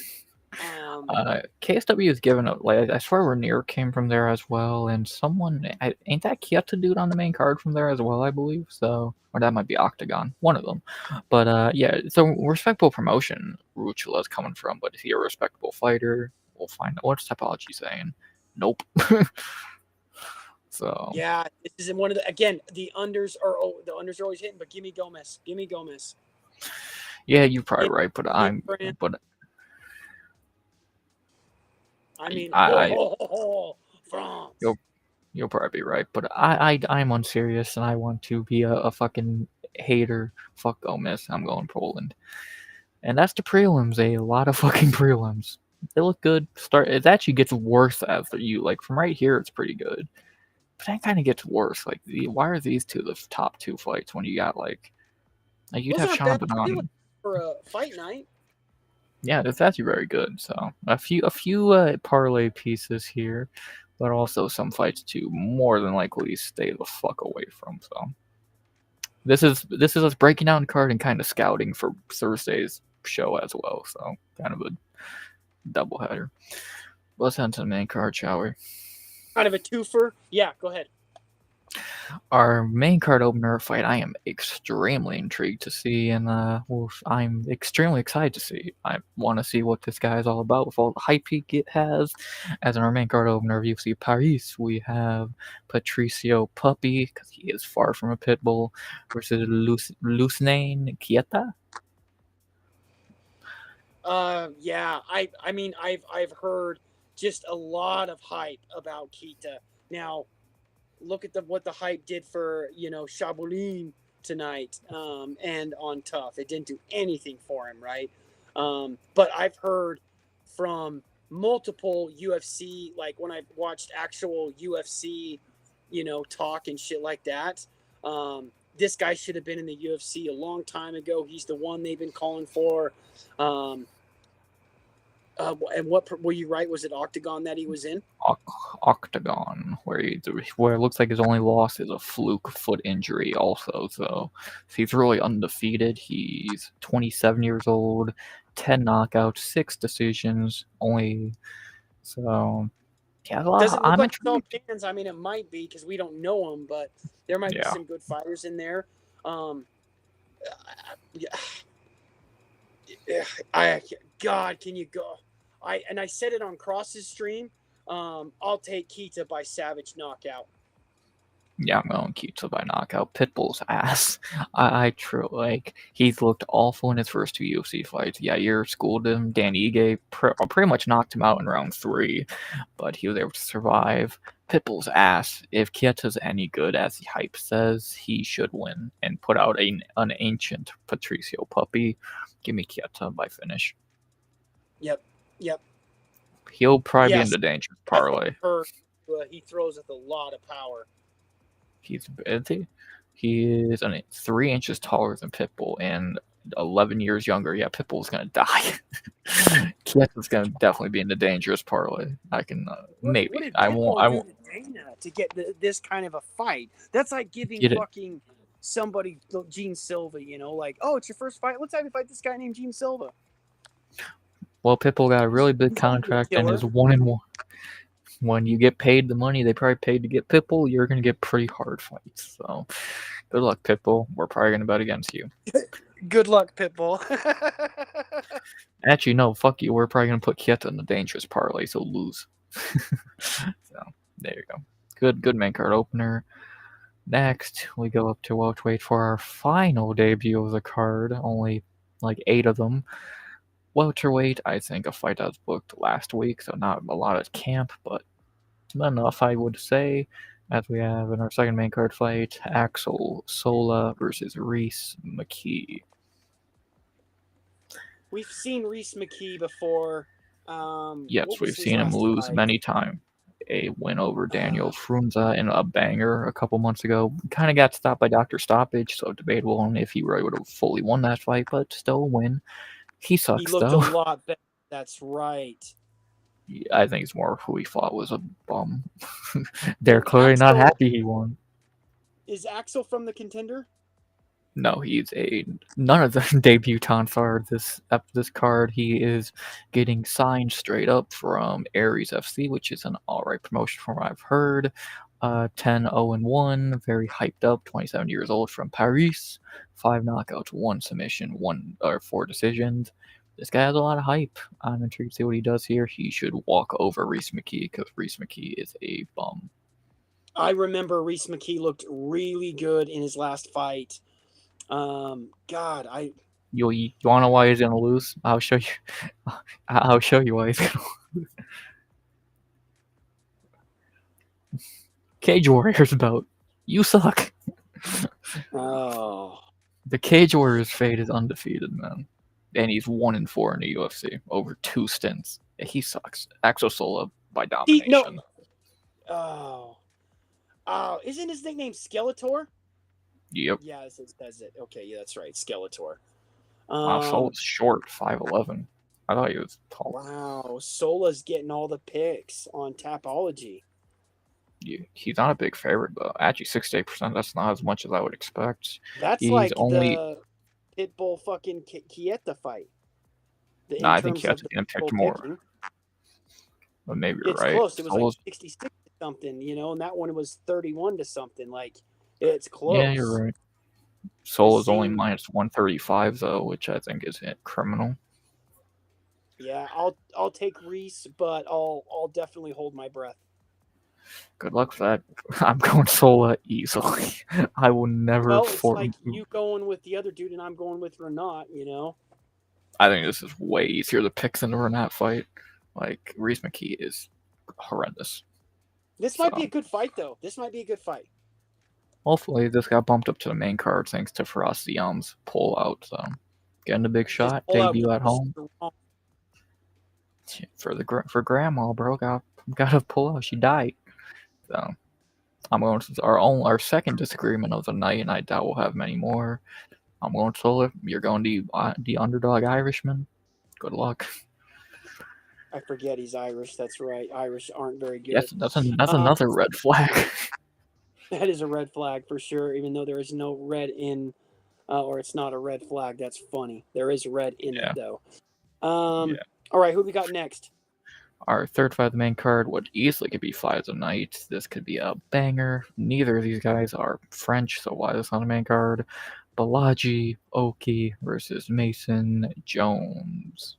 KSW is given a like. I swear Rainier came from there as well, and someone ain't that Kyoto dude on the main card from there as well, I believe. So, or that might be Octagon, one of them. But yeah, so respectable promotion. Ruchula's coming from, but is he a respectable fighter? We'll find out. What's Topology saying? Nope. So yeah, this isn't one of the unders are always hitting, but give me Gomez. yeah, you're probably right, but I mean, I France. you'll probably be right, but I'm unserious and I want to be a fucking hater. Fuck Gomez. I'm going Poland. And that's the prelims. A lot of fucking prelims. They look good. It actually gets worse after you like from right here. It's pretty good, but that kind of gets worse. Like, why are these two the top two fights when you got like you'd Those have aren't Sean bad Bonani? for a fight night. Yeah, that's actually very good. So a few parlay pieces here, but also some fights to more than likely stay the fuck away from. So this is us breaking down the card and kind of scouting for Thursday's show as well. So kind of a doubleheader. Let's head to the main card, shall we? Kind of a twofer. Yeah, go ahead. Our main card opener fight, I am extremely intrigued to see, and I'm extremely excited to see. I want to see what this guy is all about with all the hype he has. As in our main card opener of UFC Paris, we have Patricio Puppy, because he is far from a pit bull, versus Lucene Kieta. Yeah, I mean, I've heard just a lot of hype about Kita. Now, look at what the hype did for Shabolin tonight, and on Tough. It didn't do anything for him, right? But I've heard from multiple UFC, like when I've watched actual UFC, talk and shit like that. This guy should have been in the UFC a long time ago. He's the one they've been calling for. And what were you right? Was it Octagon that he was in? Octagon, where it looks like his only loss is a fluke foot injury also. So he's really undefeated. He's 27 years old, 10 knockouts, 6 decisions, only. So yeah, Doesn't look I'm like it's all intrigued. fans. I mean, it might be because we don't know him, but there might be Yeah, some good fighters in there. Yeah, I God, can you go? I said it on Cross's stream. I'll take Kita by Savage knockout. yeah, I'm going Keita by knockout. Pitbull's ass. I true like he's looked awful in his first 2 UFC fights. Yair schooled him. Dan Ige pretty much knocked him out in round 3, but he was able to survive. Pitbull's ass. If Kieta's any good as the hype says, he should win and put out an ancient Patricio puppy. Give me Kieta by finish. Yep, yep. He'll probably be in Yes, the dangerous I think parlay. he throws with a lot of power. He's busy. He is 3 inches taller than Pitbull and 11 years younger. Yeah, Pitbull's gonna die. Kieta's gonna definitely be in the dangerous parlay. I can maybe. What did I won't. I Pitbull do won't to Dana to get this kind of a fight? That's like giving get it. fucking somebody Gene Silva, like, oh, it's your first fight. Let's have you fight this guy named Gene Silva. Well, Pitbull got a really big He's not a contract and killer. is 1-1. When you get paid the money they probably paid to get Pitbull, you're gonna get pretty hard fights. So, good luck, Pitbull. We're probably gonna bet against you. Good luck, Pitbull. Actually, no, fuck you. We're probably gonna put Kieta in the dangerous parlay, so lose. So there you go. Good main card opener. Next, we go up to welterweight for our final debut of the card. Only like 8 of them. Welterweight, I think a fight that was booked last week, so not a lot at camp, but enough, I would say. As we have in our second main card fight, Axel Sola versus Reese McKee. We've seen Reese McKee before. Yes, What was we've his seen him last lose fight? many times. A win over Daniel Frunza in a banger a couple months ago. Kind of got stopped by Dr. Stoppage, so debatable on if he really would have fully won that fight, but still a win. He He sucks, looked a though. lot better. That's right. I think it's more who he fought was a bum. They're And clearly not Axel, happy he won. is Axel from the Contender? No, none of the debutants are this card. He is getting signed straight up from Aries FC, which is an alright promotion from what I've heard. 10-0-1, very hyped up, 27 years old from Paris. 5 knockouts, 1 submission, 4 decisions. This guy has a lot of hype. I'm intrigued to see what he does here. He should walk over Reese McKee because Reese McKee is a bum. I remember Reese McKee looked really good in his last fight. You wanna know why he's gonna lose? I'll show you. I'll show you why he's gonna lose. Cage Warriors bout. You suck. Oh, The Cage Warriors fate is undefeated, man. And he's 1-4 in the UFC over 2 stints. Yeah, he sucks. Axel Sola by domination. isn't his nickname Skeletor? Yep. Yeah, it says it. Okay, yeah, that's right, Skeletor. Wow, Sola's short, 5'11". I thought he was tall. Wow, Sola's getting all the picks on Tapology. He's not a big favorite, though. Actually, 68%, that's not as much as I would expect. That's He's like only... the Pitbull fucking Kieta fight. No, I think Kieta's going to pick more. Picking. But maybe you're It's right. close. It was Sola's... like 66 to something, and that one was 31 to something. Like, it's close. Yeah, you're right. Sola's only minus 135, though, which I think is criminal. Yeah, I'll take Reese, but I'll definitely hold my breath. Good luck with that. I'm going Sola easily. I will never. Well, it's like you going with the other dude, and I'm going with Renat. I think this is way easier to pick than the Renat fight. Like Reese McKee is horrendous. This might be a good fight, though. This might be a good fight. Hopefully, this got bumped up to the main card thanks to Ferocium's pull out. So, getting a big shot, debut at home. For grandma, bro, gotta pull out. She died. So, I'm going to our second disagreement of the night, and I doubt we'll have many more. I'm going Sola. You're going the underdog Irishman. Good luck. I forget he's Irish. That's right. Irish aren't very good. Yes, that's Um, another red flag. that is a red flag for sure. Even though there is no red in, or it's not a red flag. That's funny. There is red in it Yeah, though. yeah. All right, who we got next? Our third fight of the main card would easily could be fight of the night. This could be a banger. Neither of these guys are French, so why is this on the main card? Balaji Oki versus Mason Jones.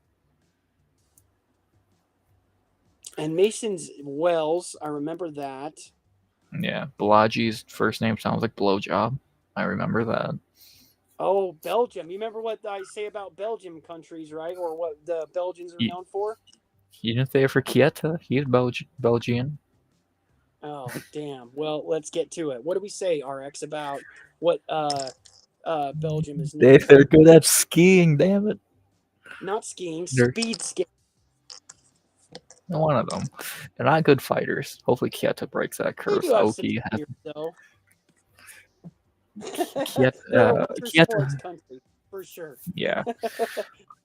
And Mason's Wells. I remember that. Yeah, Balaji's first name sounds like blowjob. I remember that. Oh, Belgium. You remember what I say about Belgium countries, right? Or what the Belgians are He, known for? he didn't say it for Kieta. He's Belgian. Oh, damn. Well, let's get to it. What do we say, RX, about what Belgium is known They're for? good at skiing, damn it. Not skiing, They're speed skiing. one of them. They're not good fighters. Hopefully Kieta breaks that They curse. do have some Oki has skiers, though. They're a winter sports Kieta, country, for sure. yeah.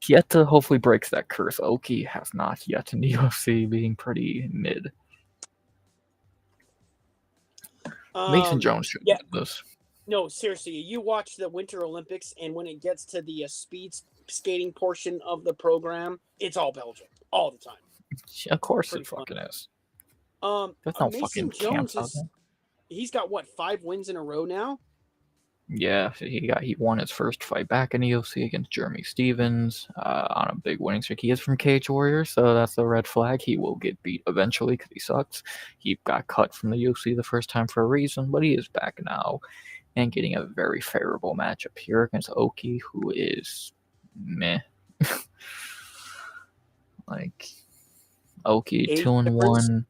Kieta hopefully breaks that curse. Oki has not yet in the UFC, being pretty mid. Mason Jones should Yeah, win this. no, seriously. You watch the Winter Olympics, and when it gets to the speed skating portion of the program, it's all Belgium, all the time. Of course Pretty it fucking is. Um, There's no Mason fucking camps Jones out there. he's got what, 5 wins in a row now? Yeah, he won his first fight back in the UFC against Jeremy Stevens on a big winning streak. He is from Cage Warriors, so that's the red flag. He will get beat eventually because he sucks. He got cut from the UFC the first time for a reason, but he is back now and getting a very favorable matchup here against Oki, who is meh. Like Oki, Age 2-1.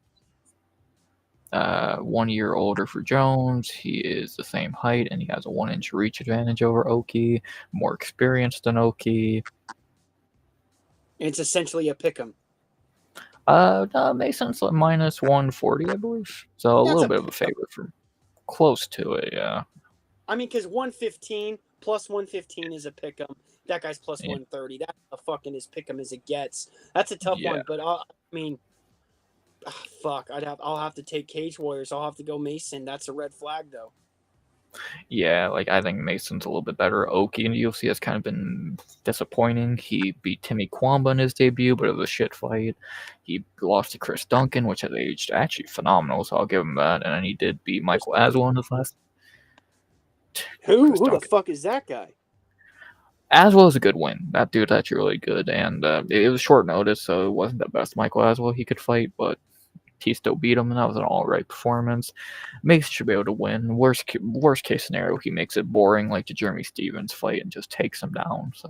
1 year older for Jones. He is the same height and he has a 1 inch reach advantage over Oki. More experienced than Oki. It's essentially a pick 'em. No, Mason's like minus 140, I believe. So a That's little a bit of a favorite for close to it, yeah. I mean, because 115 plus 115 is a pick 'em. That guy's plus Yeah. 130. That's a fucking as pick 'em as it gets. That's a tough Yeah. one, but I mean, fuck. I'll have to take Cage Warriors. I'll have to go Mason. That's a red flag, though. Yeah, like I think Mason's a little bit better. Oki in the UFC has kind of been disappointing. He beat Timmy Kwamba in his debut, but it was a shit fight. He lost to Chris Duncan, which has aged actually phenomenal, so I'll give him that. And then he did beat Michael Aswell in his last. Who the fuck is that guy? Aswell is a good win. That dude's actually really good, and it was short notice, so it wasn't the best Michael Aswell he could fight, but he still beat him, and that was an all-right performance. Mason should be able to win. Worst case scenario, he makes it boring like the Jeremy Stevens fight and just takes him down. So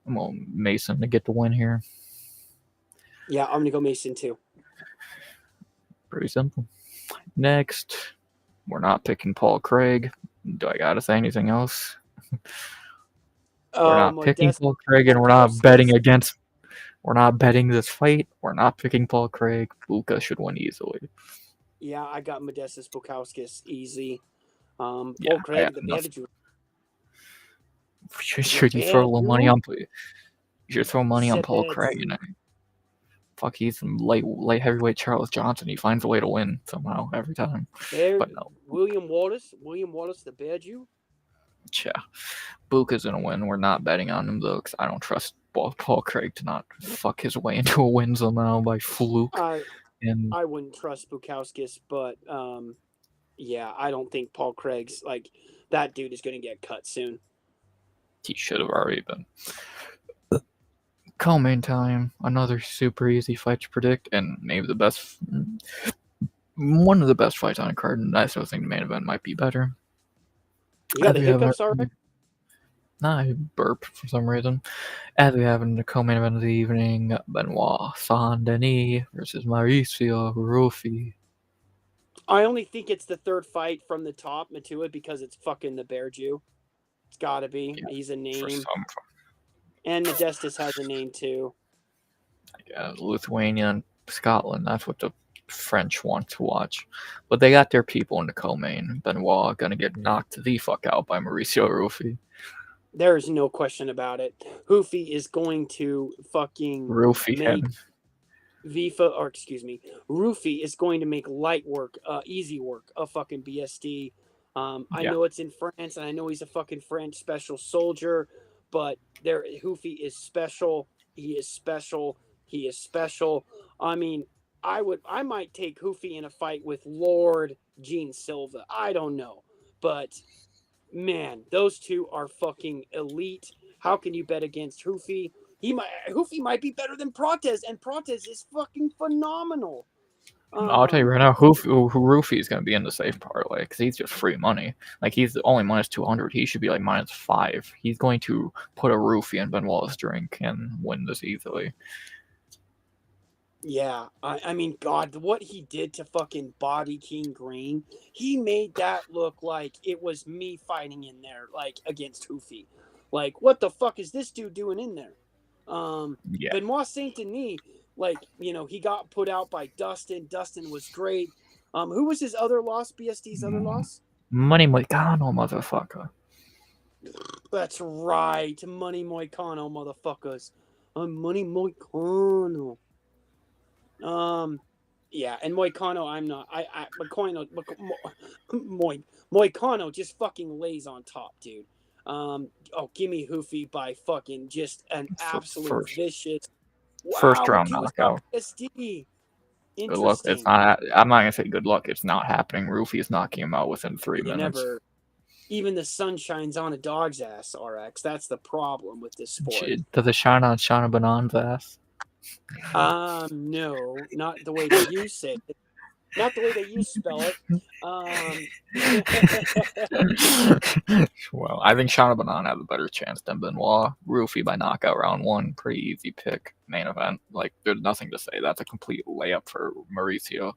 I'm going Mason to get the win here. Yeah, I'm gonna go Mason too. Pretty simple. Next, we're not picking Paul Craig. Do I gotta say anything else? We're not picking Paul Craig, and we're not betting against. We're not betting this fight. We're not picking Paul Craig. Buka should win easily. Yeah, I got Modestas Bukauskas easy. Paul Yeah, Craig, the manager. Should you throw a little money on? You should throw money on Paul Craig. You know, fuck, he's some light heavyweight Charles Johnson. He finds a way to win somehow every time. But no. William Wallace, the bad Jew. Yeah, Buka's gonna win. We're not betting on him though, because I don't trust Paul Craig to not fuck his way into a win somehow by fluke. I wouldn't trust Bukauskas, but yeah, I don't think Paul Craig's like that dude is gonna get cut soon. He should have already been. Co-main time, another super easy fight to predict, and maybe one of the best fights on a card. And I still think the main event might be better. You got the hiccups already? Nah, I burped for some reason. As we have in the co-main event of the evening, Benoit Saint-Denis versus Mauricio Ruffi. I only think it's the third fight from the top, Matua, because it's fucking the Bear Jew. It's gotta be. Yeah, he's a name. And Modestas has a name too. Yeah, Lithuania and Scotland. That's what the French want to watch. But they got their people in the co-main. Benoit gonna get knocked the fuck out by Mauricio Ruffi. There's no question about it. Ruffi is going to fucking Ruffi him. Rufy is going to make light work, easy work of fucking BSD. I Yeah. know it's in France, and I know he's a fucking French special soldier, but Hoofy is special. He is special. He is special. I mean, I might take Hoofy in a fight with Lord Gene Silva. I don't know, but man, those two are fucking elite. How can you bet against Hoofy? Hoofy might be better than Protez, and Protez is fucking phenomenal. I'll tell you right now, Rufy is going to be in the safe parlay because he's just free money. Like, he's only -200. He should be like -5. He's going to put a Rufy in Benoit's drink and win this easily. Yeah, I mean, God, what he did to fucking Body King Green, he made that look like it was me fighting in there, like against Hoofy. Like, what the fuck is this dude doing in there? Yeah. Benoit Saint Denis, like, he got put out by Dustin. Dustin was great. Who was his other loss? BSD's other loss? Money Moicano, motherfucker. That's right, Money Moicano, motherfuckers. Money Moicano. Yeah, and Moicano, I'm not. Moicano just fucking lays on top, dude. Give me Hoofy by fucking just an absolute First, vicious. first Wow, round Matua's got knockout. PSD. Good luck. It's Interesting. not. I'm not gonna say good luck. It's not happening. Rufy is knocking him out within 3 minutes. Even the sun shines on a dog's ass, RX. That's the problem with this sport. Does it shine on Shana Banan's ass? No, not the way that you say it. Not the way that you spell it. Well, I think Shana Banan has a better chance than Benoit. Rufy by knockout round 1. Pretty easy pick. Main event. Like, there's nothing to say. That's a complete layup for Mauricio.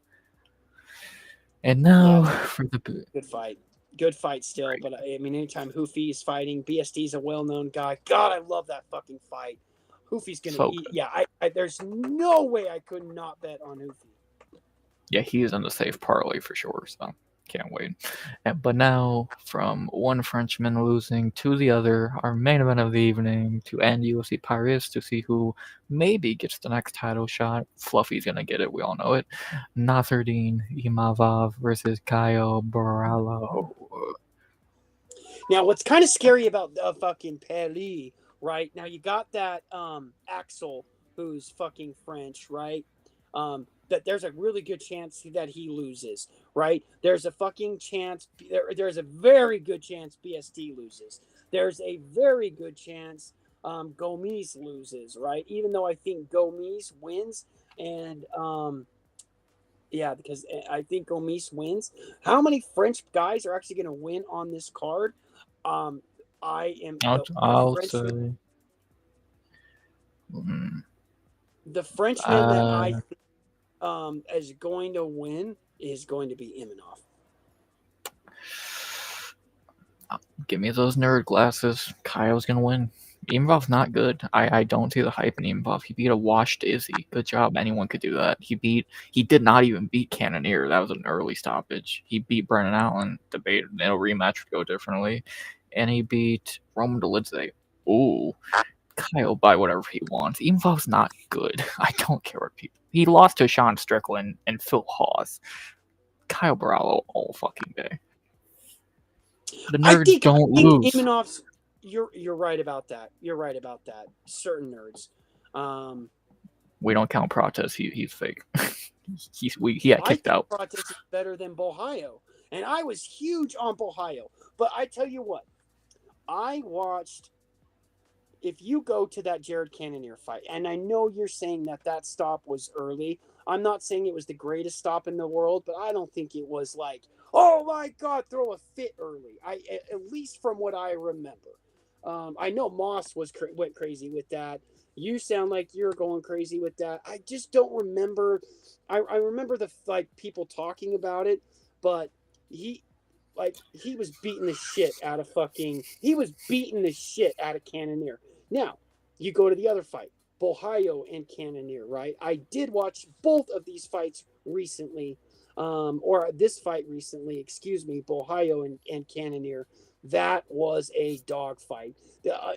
And now for the good fight. Good fight still, but I mean, anytime Hoofy is fighting, BSD's a well-known guy. God, I love that fucking fight. Hoofy's gonna eat. Yeah, there's no way I could not bet on Hoofy. Yeah, he is in the safe parlay for sure, so can't wait. But now, from one Frenchman losing to the other, our main event of the evening to end UFC Paris to see who maybe gets the next title shot. Fluffy's gonna get it, we all know it. Nasruddin Imavov versus Caio Borralho. Now, what's kind of scary about the fucking Paris, right? Now, you got that Axel, who's fucking French, right? That there's a really good chance that he loses, right? There's a fucking chance. There's a very good chance BSD loses. There's a very good chance Gomes loses, right? Even though I think Gomes wins, and yeah, because I think Gomes wins. How many French guys are actually going to win on this card? I am. I'll say. The Frenchman that I think is going to win is going to be Imanov. Give me those nerd glasses. Kyle's gonna win. Imavov's not good. I don't see the hype in Imavov. He beat a washed Izzy. Good job. Anyone could do that. He did not even beat Cannonier. That was an early stoppage. He beat Brennan Allen. Debated. A rematch would go differently. And he beat Roman Dolidze. Ooh. Kyle by whatever he wants. Imavov's not good. I don't care what people. He lost to Sean Strickland and Phil Hawes. Kyle Borralho all fucking day. The nerds don't lose. Imanov's. You're right about that. You're right about that. Certain nerds. We don't count Protez. He's fake. He got kicked out. Protez is better than Bohio, and I was huge on Bohio. But I tell you what, I watched. If you go to that Jared Cannonier fight, and I know you're saying that stop was early. I'm not saying it was the greatest stop in the world, but I don't think it was like, oh my God, throw a fit early. At least from what I remember. I know Moss went crazy with that. You sound like you're going crazy with that. I just don't remember. I remember the people talking about it, but he was beating the shit out of Cannonier. Now, you go to the other fight, Bohio and Cannonier, right? I did watch both of these fights recently, or this fight recently, Bohio and Cannonier. That was a dog fight.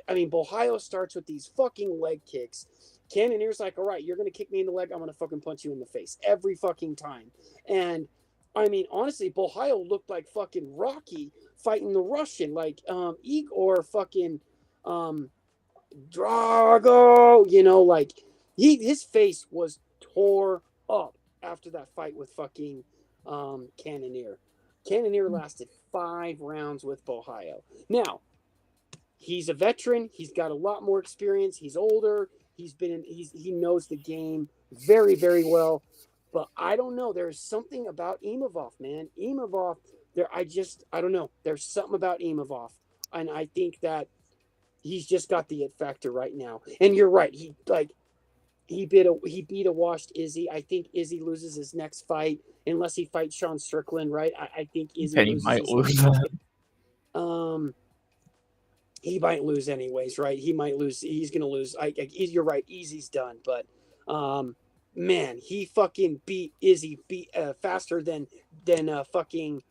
I mean, Bohio starts with these fucking leg kicks, Cannonier's like, all right, you're going to kick me in the leg. I'm going to fucking punch you in the face every fucking time. And I mean, honestly, Bohio looked like fucking Rocky fighting the Russian, like Igor fucking Drago, like his face was tore up after that fight with fucking Cannonier. Cannonier lasted 5 rounds with Bohio. Now, he's a veteran. He's got a lot more experience. He's older. He knows the game very, very well. But I don't know. There's something about Imavov, man. Imavov, I don't know. There's something about Imavov. And I think that he's just got the it factor right now. And you're right. He beat a washed Izzy. I think Izzy loses his next fight unless he fights Sean Strickland, right? I think Izzy And he loses might his lose next that. fight. He might lose anyways, right? He might lose. He's gonna lose. You're right. Izzy's done, but man, he fucking beat Izzy faster than fucking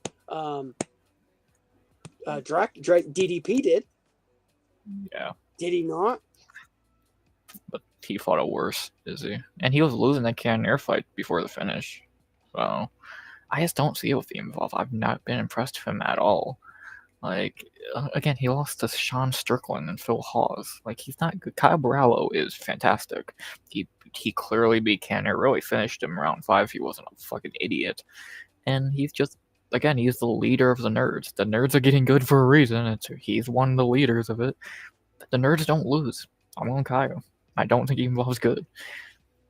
DDP did. Yeah, Did he not? but he fought a worse, Izzy. And he was losing that Cannonier fight before the finish. So I just don't see it with Imavov. I've not been impressed with him at all. Like, again, he lost to Sean Strickland and Phil Hawes. Like, he's not good. Kyle Barallo is fantastic. He clearly beat Cannonier, really finished him round 5. He wasn't a fucking idiot. And he's just, again, he's the leader of the nerds. The nerds are getting good for a reason. He's one of the leaders of it. But the nerds don't lose. I'm on Kyle. I don't think Imavov's good.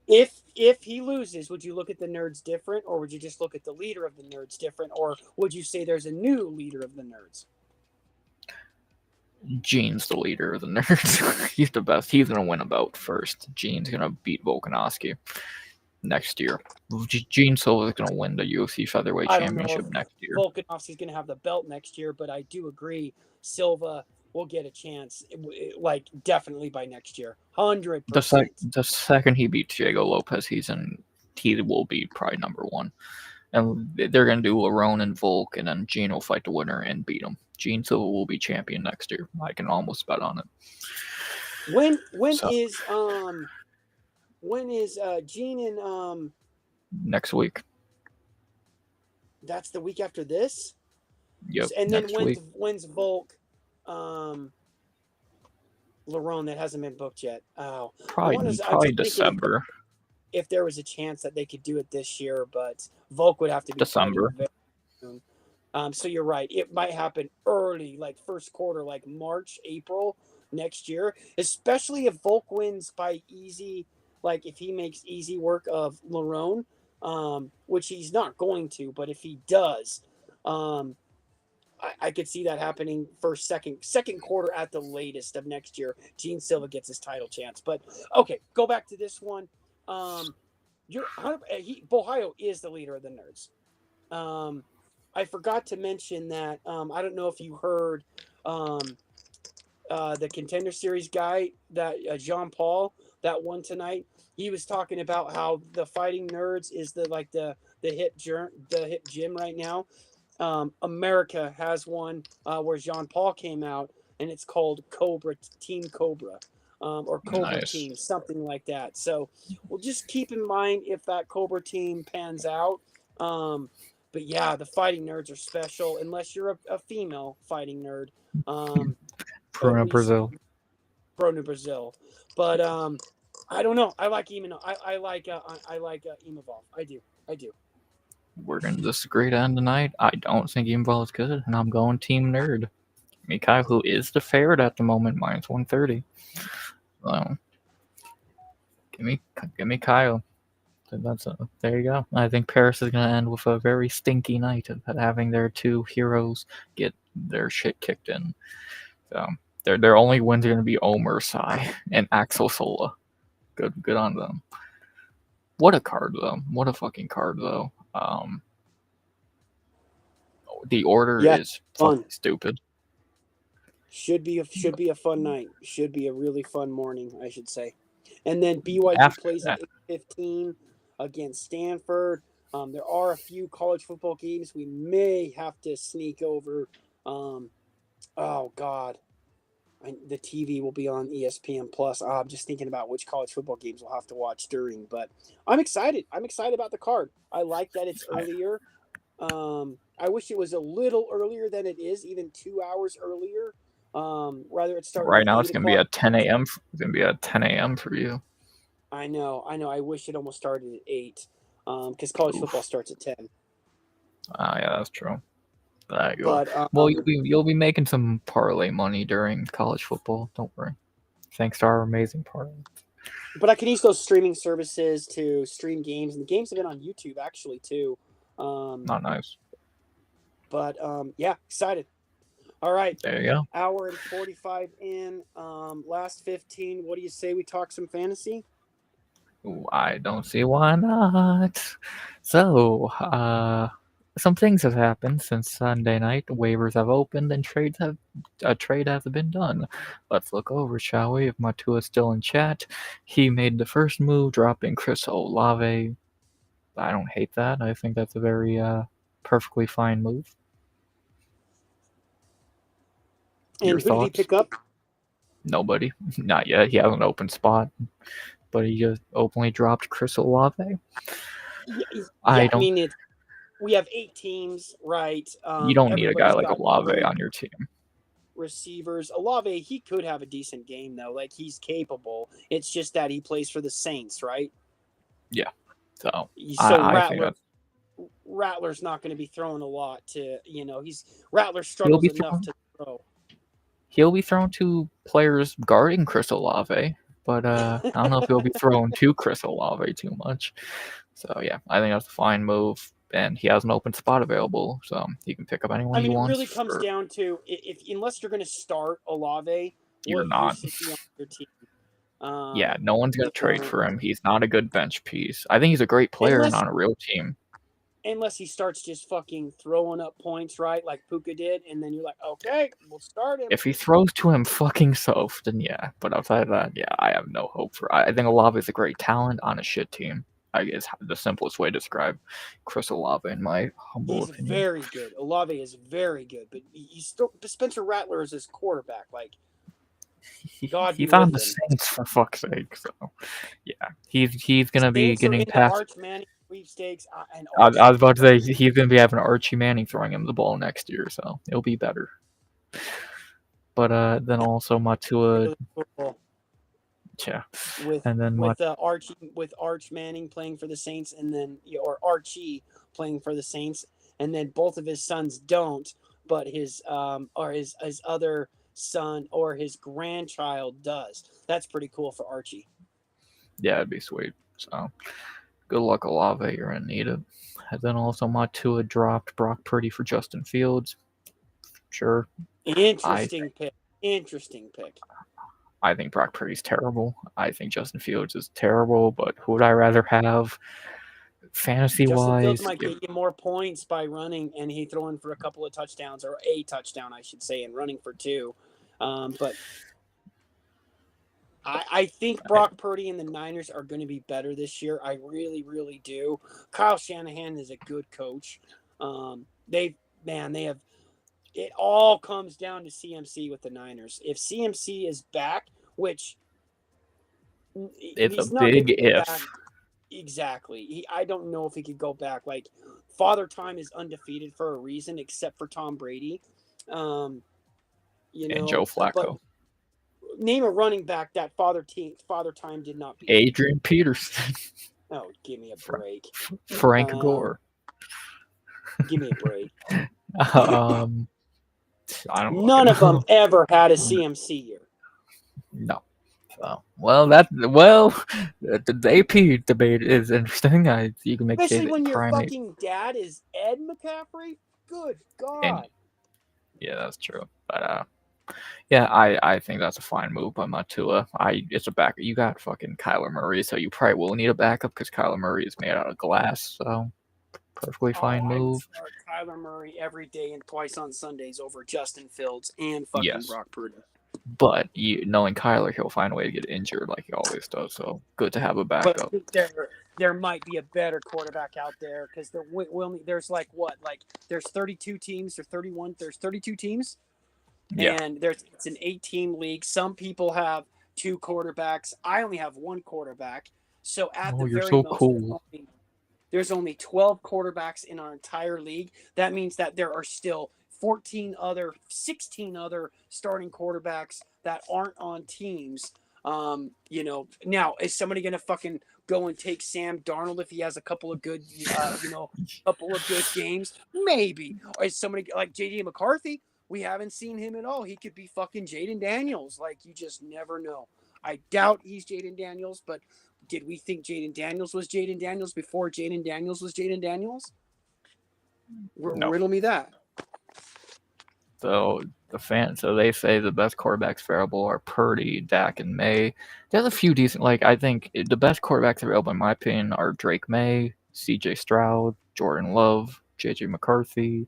If he loses, would you look at the nerds different, or would you just look at the leader of the nerds different, or would you say there's a new leader of the nerds? Gene's the leader of the nerds. He's the best. He's gonna win a bout first. Gene's gonna beat Volkanovski next year. Gene Silva is gonna win the UFC featherweight championship next year. Volkanovski's gonna have the belt next year, but I do agree Silva will get a chance, like definitely by next year, 100%. The second he beats Diego Lopez, he will be probably number 1. And they're going to do Lerone and Volk, and then Gene will fight the winner and beat him. Gene Silva will be champion next year. I can almost bet on it. When is Gene in next week? That's the week after this? Yep. And then when's Volk Lerone? That hasn't been booked yet. Oh, probably December. If there was a chance that they could do it this year, but Volk would have to be December. Very soon. So you're right. It might happen early, like first quarter, like March, April next year, especially if Volk wins by easy, like if he makes easy work of Lerone, which he's not going to, but if he does, I could see that happening second quarter at the latest of next year. Gene Silva gets his title chance. But okay, go back to this one. Bohio is the leader of the nerds. I forgot to mention that. I don't know if you heard the Contender Series guy that Jean Paul that won tonight. He was talking about how the Fighting Nerds is the hip gym right now. America has one where Jean Paul came out, and it's called Team Cobra. Or Cobra Team, something like that. So we'll just keep in mind if that Cobra Team pans out. But yeah, the Fighting Nerds are special, unless you're a female fighting nerd. Bruno Brazil. But I don't know. I like Imavov. I like Imavov. I do. We're going to disagree to end tonight. I don't think Imavov is good, and I'm going Team Nerd. Mikhail, who is the favorite at the moment, minus 130. Give me Kyle. There you go. I think Paris is going to end with a very stinky night of having their 2 heroes get their shit kicked in. So their only wins are going to be Omer Sy and Axel Sola. Good on them. What a card though. What a fucking card though. The order is fucking stupid. Should be a fun night. Should be a really fun morning, I should say. And then BYU plays at 8:15 against Stanford. There are a few college football games we may have to sneak over. Oh God, the TV will be on ESPN Plus. I'm just thinking about which college football games we'll have to watch during, but I'm excited. I'm excited about the card. I like that it's I, earlier. I wish it was a little earlier than it is, even 2 hours earlier. Rather it's starting right at now, it's eight gonna be o'clock. at 10 a.m. It's gonna be at 10 a.m. for you. I know. I wish it almost started at 8. Because college football Oof. starts at 10. Yeah, that's true. There you go. But Well, you'll be making some parlay money during college football. Don't worry. Thanks to our amazing parlay. I can use those streaming services to stream games, and the games have been on YouTube actually too. Um, Not nice. yeah, excited. All right, There you go. hour and 45 in. Last 15. What do you say we talk some fantasy? Ooh, I don't see why not. So, some things have happened since Sunday night. Waivers have opened and a trade has been done. Let's look over, shall we? If Matua's still in chat, he made the first move, dropping Chris Olave. I don't hate that. I think that's a very perfectly fine move. Your And who did he thoughts? pick up? Nobody. Not yet. He has an open spot, but he just openly dropped Chris Olave. I Yeah, I don't. mean we have 8 teams, right? You don't need a guy Everybody's like got Olave good on your team. receivers. Olave, he could have a decent game though. Like he's capable. It's just that he plays for the Saints, right? Yeah. So So I think that Rattler's not going to be throwing a lot to, Rattler he'll struggles be enough thrown. to throw. He'll be thrown to players guarding Chris Olave, but I don't know if he'll be thrown to Chris Olave too much. So yeah, I think that's a fine move, and he has an open spot available, so he can pick up anyone I he mean, it wants. really comes For down to if unless you're going to start Olave, you're what not. use is he on your team? Yeah, Um, no one's gonna you trade know, for him. He's not a good bench piece. I think he's a great player and unless on a real team. unless he starts just fucking throwing up points, right, like Puka did, and then you're like, okay, we'll start him. If he throws to him fucking soft, then yeah. But outside of that, yeah, I have no hope for. I think Olave is a great talent on a shit team. I guess the simplest way to describe Chris Olave, in my humble He's opinion. very good. Olave is very good, but he's still Spencer Rattler is his quarterback. Like, God be He's on with the him. Saints for fuck's sake. So yeah, he's gonna be Saints are getting in the past. Arch Manning sweepstakes, and I Archie. was about to say he's gonna be having Archie Manning throwing him the ball next year, so it'll be better. But then also Matua, Really cool yeah, with and then Arch Manning playing for the Saints, and then or Archie playing for the Saints, and then both of his sons don't, but his or his other son or his grandchild does. That's pretty cool for Archie. yeah, it'd be sweet. So good luck, Olave. You're in need of. And then also Matua dropped Brock Purdy for Justin Fields. Sure, I Interesting pick. Interesting pick. I think Brock Purdy's terrible. I think Justin Fields is terrible. But who would I rather have, fantasy Justin Fields wise? might get you more points by running and he throwing for a couple of touchdowns, or a touchdown, I should say, and running for 2. But I think Brock Purdy and the Niners are going to be better this year. I really, really do. Kyle Shanahan is a good coach. They have. It all comes down to CMC with the Niners. If CMC is back, which It's a he's not going big to be if. back. Exactly. I don't know if he could go back. Like, Father Time is undefeated for a reason, except for Tom Brady. And Joe But Flacco. name a running back that Father Time did not beat. Adrian Peterson. Oh, give me a break. Frank Gore. Give me a break. I don't. None of them ever had a CMC year. No. So, the AP debate is interesting. You can make Especially case when your primate. fucking dad is Ed McCaffrey. Good God. And, yeah, that's true. But yeah, I think that's a fine move by Matua. It's a backup. You got fucking Kyler Murray, so you probably will need a backup because Kyler Murray is made out of glass. So perfectly fine I would move. start Kyler Murray every day and twice on Sundays over Justin Fields and fucking Yes. Brock Purdy. But knowing Kyler, he'll find a way to get injured like he always does. So good to have a backup. But there might be a better quarterback out there because there's like what? Like there's 32 teams or 31. There's 32 teams. Yeah. and it's an 8-team league. Some people have 2 quarterbacks. I only have 1 quarterback. So at Oh, the you're very so most, cool. there's only 12 quarterbacks in our entire league. That means that there are still 16 other starting quarterbacks that aren't on teams. Now is somebody gonna fucking go and take Sam Darnold if he has a couple of good, couple of good games? Maybe. Or is somebody like JD McCarthy? We haven't seen him at all. He could be fucking Jaden Daniels. Like, you just never know. I doubt he's Jaden Daniels, but did we think Jaden Daniels was Jaden Daniels before Jaden Daniels was Jaden Daniels? No. Riddle me that. So so they say the best quarterbacks available are Purdy, Dak, and May. There's a few decent. Like, I think the best quarterbacks available, in my opinion, are Drake May, C.J. Stroud, Jordan Love, J.J. McCarthy,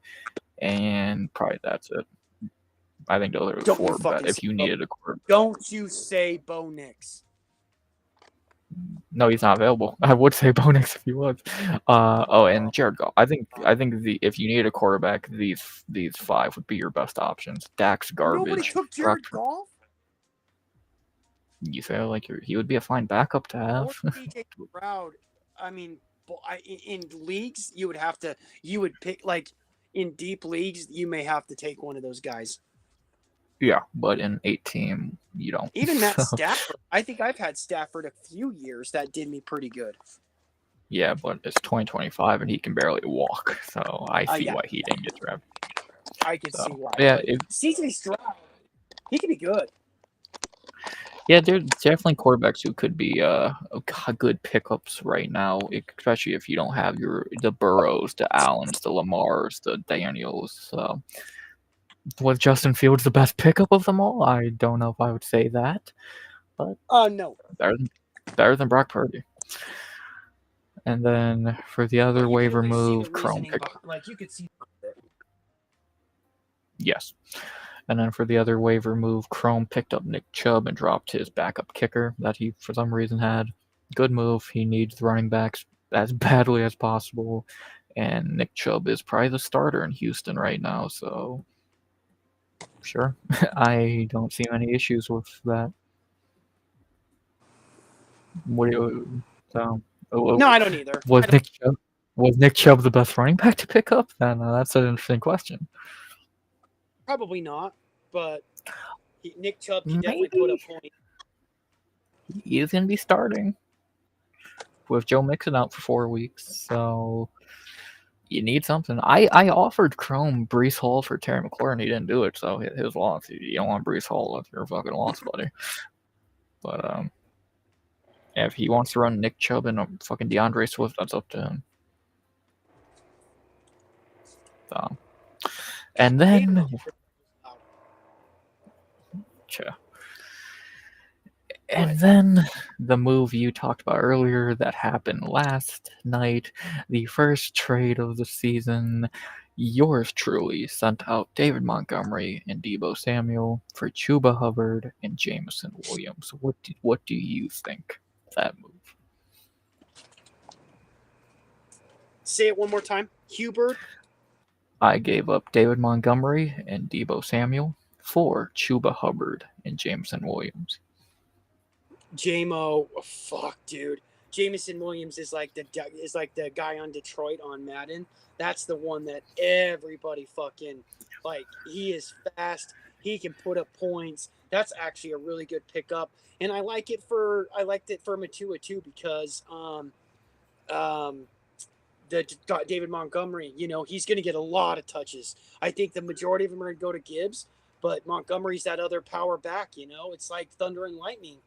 and probably that's it. I think those are the Don't you four. But fucking say if you Bo. needed a quarterback, Don't you say Bo Nix. no, he's not available. I would say Bo Nix if he was. And Jared Goff. I think the if you need a quarterback, these five would be your best options. Dak's Nobody garbage. took Brock, Jared Goff you feel like he would be a fine backup to or have. CJ Stroud. I mean, in leagues, you would pick, like, in deep leagues, you may have to take one of those guys. Yeah, but in 8 team, you don't. Even Matt So Stafford. I think I've had Stafford a few years that did me pretty good. yeah, but it's 2025 and he can barely walk. So I see Yeah, why he didn't get drafted. I can see So why. yeah, But CJ Stroud, he could be good. yeah, there's definitely quarterbacks who could be good pickups right now, especially if you don't have the Burrows, the Allens, the Lamars, the Daniels. Was Justin Fields the best pickup of them all? I don't know if I would say that, but No. better than, better than Brock Purdy. And then for the other But you can waiver at least see the move, Chrome reasoning picked. behind. Like, you could see it. Yes. And then for the other waiver move, Chrome picked up Nick Chubb and dropped his backup kicker that he, for some reason, had. Good move. He needs the running backs as badly as possible. And Nick Chubb is probably the starter in Houston right now, so sure. I don't see any issues with that. What do you, so, No, I don't either. was Nick Chubb the best running back to pick up? Then that's an interesting question. Probably not, but Nick Chubb can definitely put up Maybe points. he is going to be starting with Joe Mixon out for 4 weeks, so you need something. I offered Chrome Brees Hall for Terry McLaurin. He didn't do it, so his loss. You don't want Brees Hall if you're a fucking loss, buddy. But if he wants to run Nick Chubb and fucking DeAndre Swift, that's up to him. So, and then, and then the move you talked about earlier that happened last night, the first trade of the season. Yours truly sent out David Montgomery and Deebo Samuel for Chuba Hubbard and Jameson Williams. What do you think of that move? Say it one more time. Hubert. I gave up David Montgomery and Deebo Samuel for Chuba Hubbard and Jameson Williams. JMO, oh, fuck, dude. Jameson Williams is like the guy on Detroit on Madden. That's the one that everybody fucking, like. He is fast. He can put up points. That's actually a really good pickup, and I liked it for Matua too, because the David Montgomery, he's going to get a lot of touches. I think the majority of them are going to go to Gibbs, but Montgomery's that other power back. It's like thunder and lightning.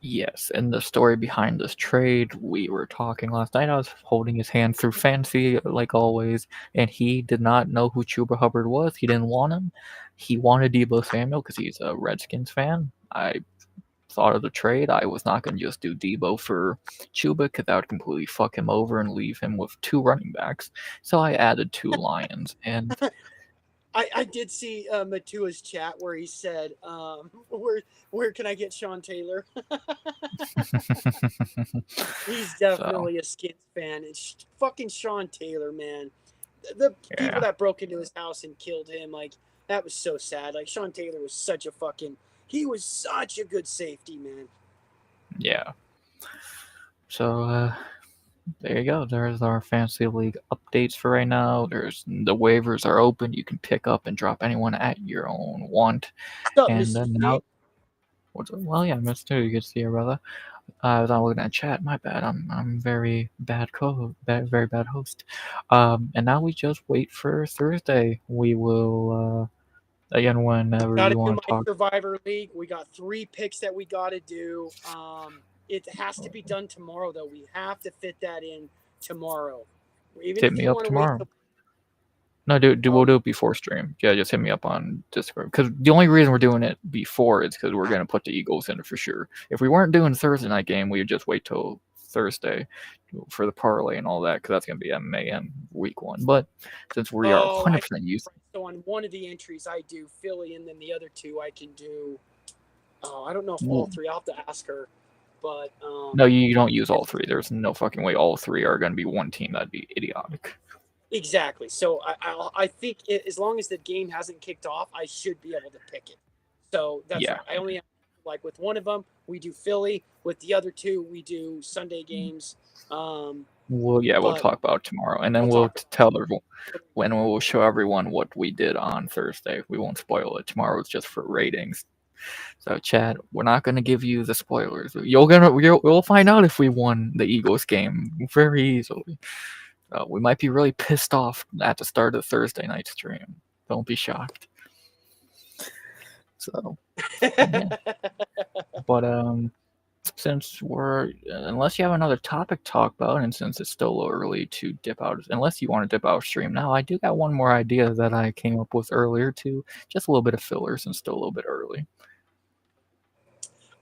Yes, and the story behind this trade, we were talking last night. I was holding his hand through fantasy, like always, and he did not know who Chuba Hubbard was. He didn't want him. He wanted Deebo Samuel because he's a Redskins fan. I thought of the trade. I was not going to just do Deebo for Chuba because that would completely fuck him over and leave him with 2 running backs. So I added 2 Lions, and I did see Matua's chat where he said, where can I get Sean Taylor? He's definitely a Skins fan. It's fucking Sean Taylor, man. The people that broke into his house and killed him, like, That was so sad. Like Sean Taylor was such a fucking. He was such a good safety, man. Yeah. So there you go. There's our fantasy league updates for right now. There's the waivers are open. You can pick up and drop anyone at your own want. What's up, And Mister then C? now, well, yeah, Mister, you can see your brother. I was not looking at chat. My bad. I'm very bad very bad host. And now we just wait for Thursday. We will again whenever Got to you do want to my talk. Survivor League. We got 3 picks that we got to do. It has to be done tomorrow, though. We have to fit that in tomorrow. Even Hit if me you up want to wait tomorrow. till. No, we'll Oh, do it before stream. Yeah, just hit me up on Discord. Because the only reason we're doing it before is because we're gonna put the Eagles in it for sure. If we weren't doing the Thursday night game, we would just wait till Thursday for the parlay and all that, because that's gonna be a mayhem week one. But since we are oh, I 100% used, right. So on one of the entries, I do Philly, and then the other two I can do. Oh, I don't know if all three. I'll have to ask her, but no, you don't use all three. There's no fucking way all three are gonna be one team. That'd be idiotic. exactly. So I think as long as the game hasn't kicked off, I should be able to pick it. So that's Yeah. right. I only have, like with one of them we do Philly. With the other two we do Sunday games. We'll But talk about it tomorrow, and then we'll we'll talk about tell everyone when we'll show everyone what we did on Thursday. We won't spoil it. Tomorrow is just for ratings. So, Chad, we're not gonna give you the spoilers. We'll find out if we won the Eagles game very easily. We might be really pissed off at the start of Thursday night stream. Don't be shocked. So, yeah. But since we're unless you have another topic to talk about, and since it's still a little early to dip out, unless you want to dip out stream now, I do got one more idea that I came up with earlier too. Just a little bit of fillers and still a little bit early.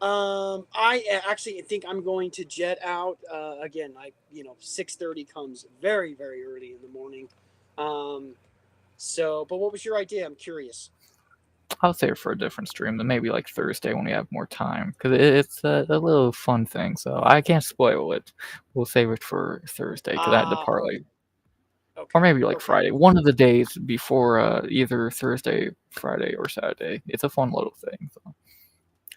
I actually think I'm going to jet out again. 6:30 comes very very early in the morning. But what was your idea? I'm curious. I'll save it for a different stream, then maybe like Thursday when we have more time, because it's a little fun thing. So I can't spoil it. We'll save it for Thursday because I had to Okay. parlay, or Okay. maybe like Okay. Friday, one of the days before either Thursday, Friday, or Saturday. It's a fun little thing. So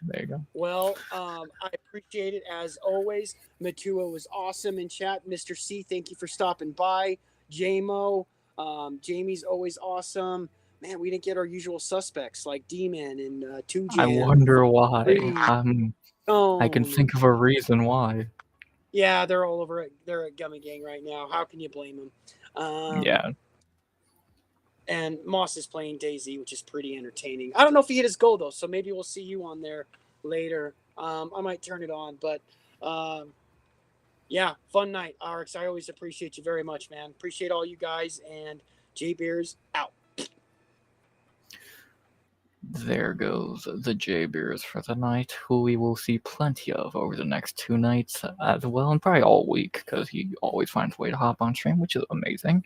there you go. Well, I appreciate it as always. Matua was awesome in chat. Mr. C, thank you for stopping by. JMO, Jamie's always awesome. Man, we didn't get our usual suspects like D-Man and Two I Jam and wonder why. Free I can Tone. And, think of a reason why. yeah, they're all over. They're at Gummy Gang right now. How can you blame them? Yeah. And Moss is playing Daisy, which is pretty entertaining. I don't know if he hit his goal though, so maybe we'll see you on there later. I might turn it on, but yeah, fun night, RX. I always appreciate you very much, man. Appreciate all you guys, and J Beers out. There goes the J Beers for the night, who we will see plenty of over the next 2 nights as well, and probably all week, because he always finds a way to hop on stream, which is amazing.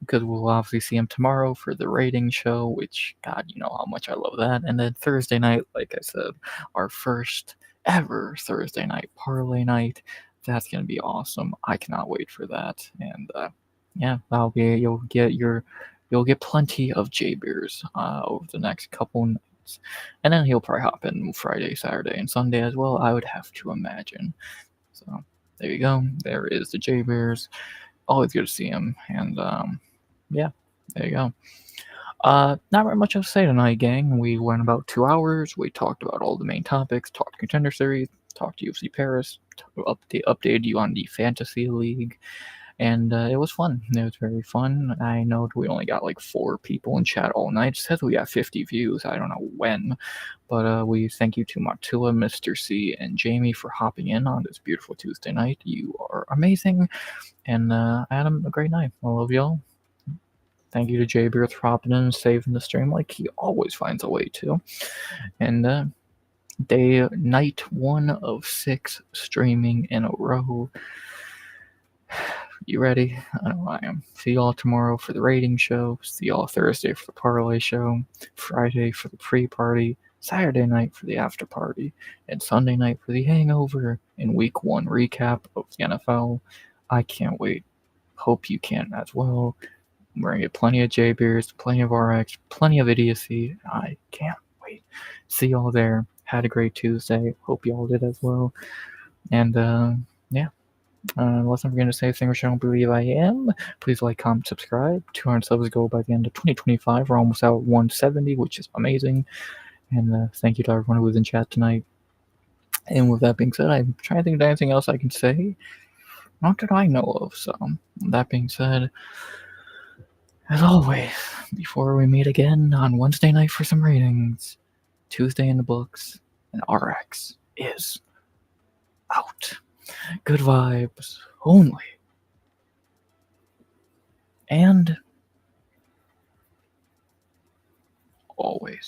Because we'll obviously see him tomorrow for the rating show, which, God, you know how much I love that. And then Thursday night, like I said, our first ever Thursday night parlay night. That's gonna be awesome. I cannot wait for that. And yeah, you'll get plenty of J Beers over the next couple nights. And then he'll probably hop in Friday, Saturday, and Sunday as well, I would have to imagine. So there you go. There is the J Beers. Always good to see him. And yeah, there you go. Not very much to say tonight, gang. We went about 2 hours. We talked about all the main topics, talked Contender Series, talked UFC Paris, updated you on the Fantasy League, and it was fun. It was very fun. I know we only got like 4 people in chat all night. It says we got 50 views. I don't know when, but we thank you to Martilla, Mr. C, and Jamie for hopping in on this beautiful Tuesday night. You are amazing, and Adam, a great night. I love y'all. Thank you to Jay Beard for hopping in and saving the stream like he always finds a way to. And night 1 of 6 streaming in a row. You ready? I know I am. See y'all tomorrow for the rating show. See y'all Thursday for the parlay show. Friday for the pre-party. Saturday night for the after party. And Sunday night for the hangover and week 1 recap of the NFL. I can't wait. Hope you can as well. We're gonna get plenty of J beers, plenty of RX, plenty of idiocy. I can't wait. See y'all there. Had a great Tuesday. Hope y'all did as well. And yeah. Unless I'm going to say things which I don't believe I am, please like, comment, subscribe. 200 subs go by the end of 2025. We're almost out at 170, which is amazing. And thank you to everyone who was in chat tonight. And with that being said, I'm trying to think of anything else I can say. Not that I know of. So, that being said, as always, before we meet again on Wednesday night for some ratings, Tuesday in the books, and RX is out. Good vibes only. And always.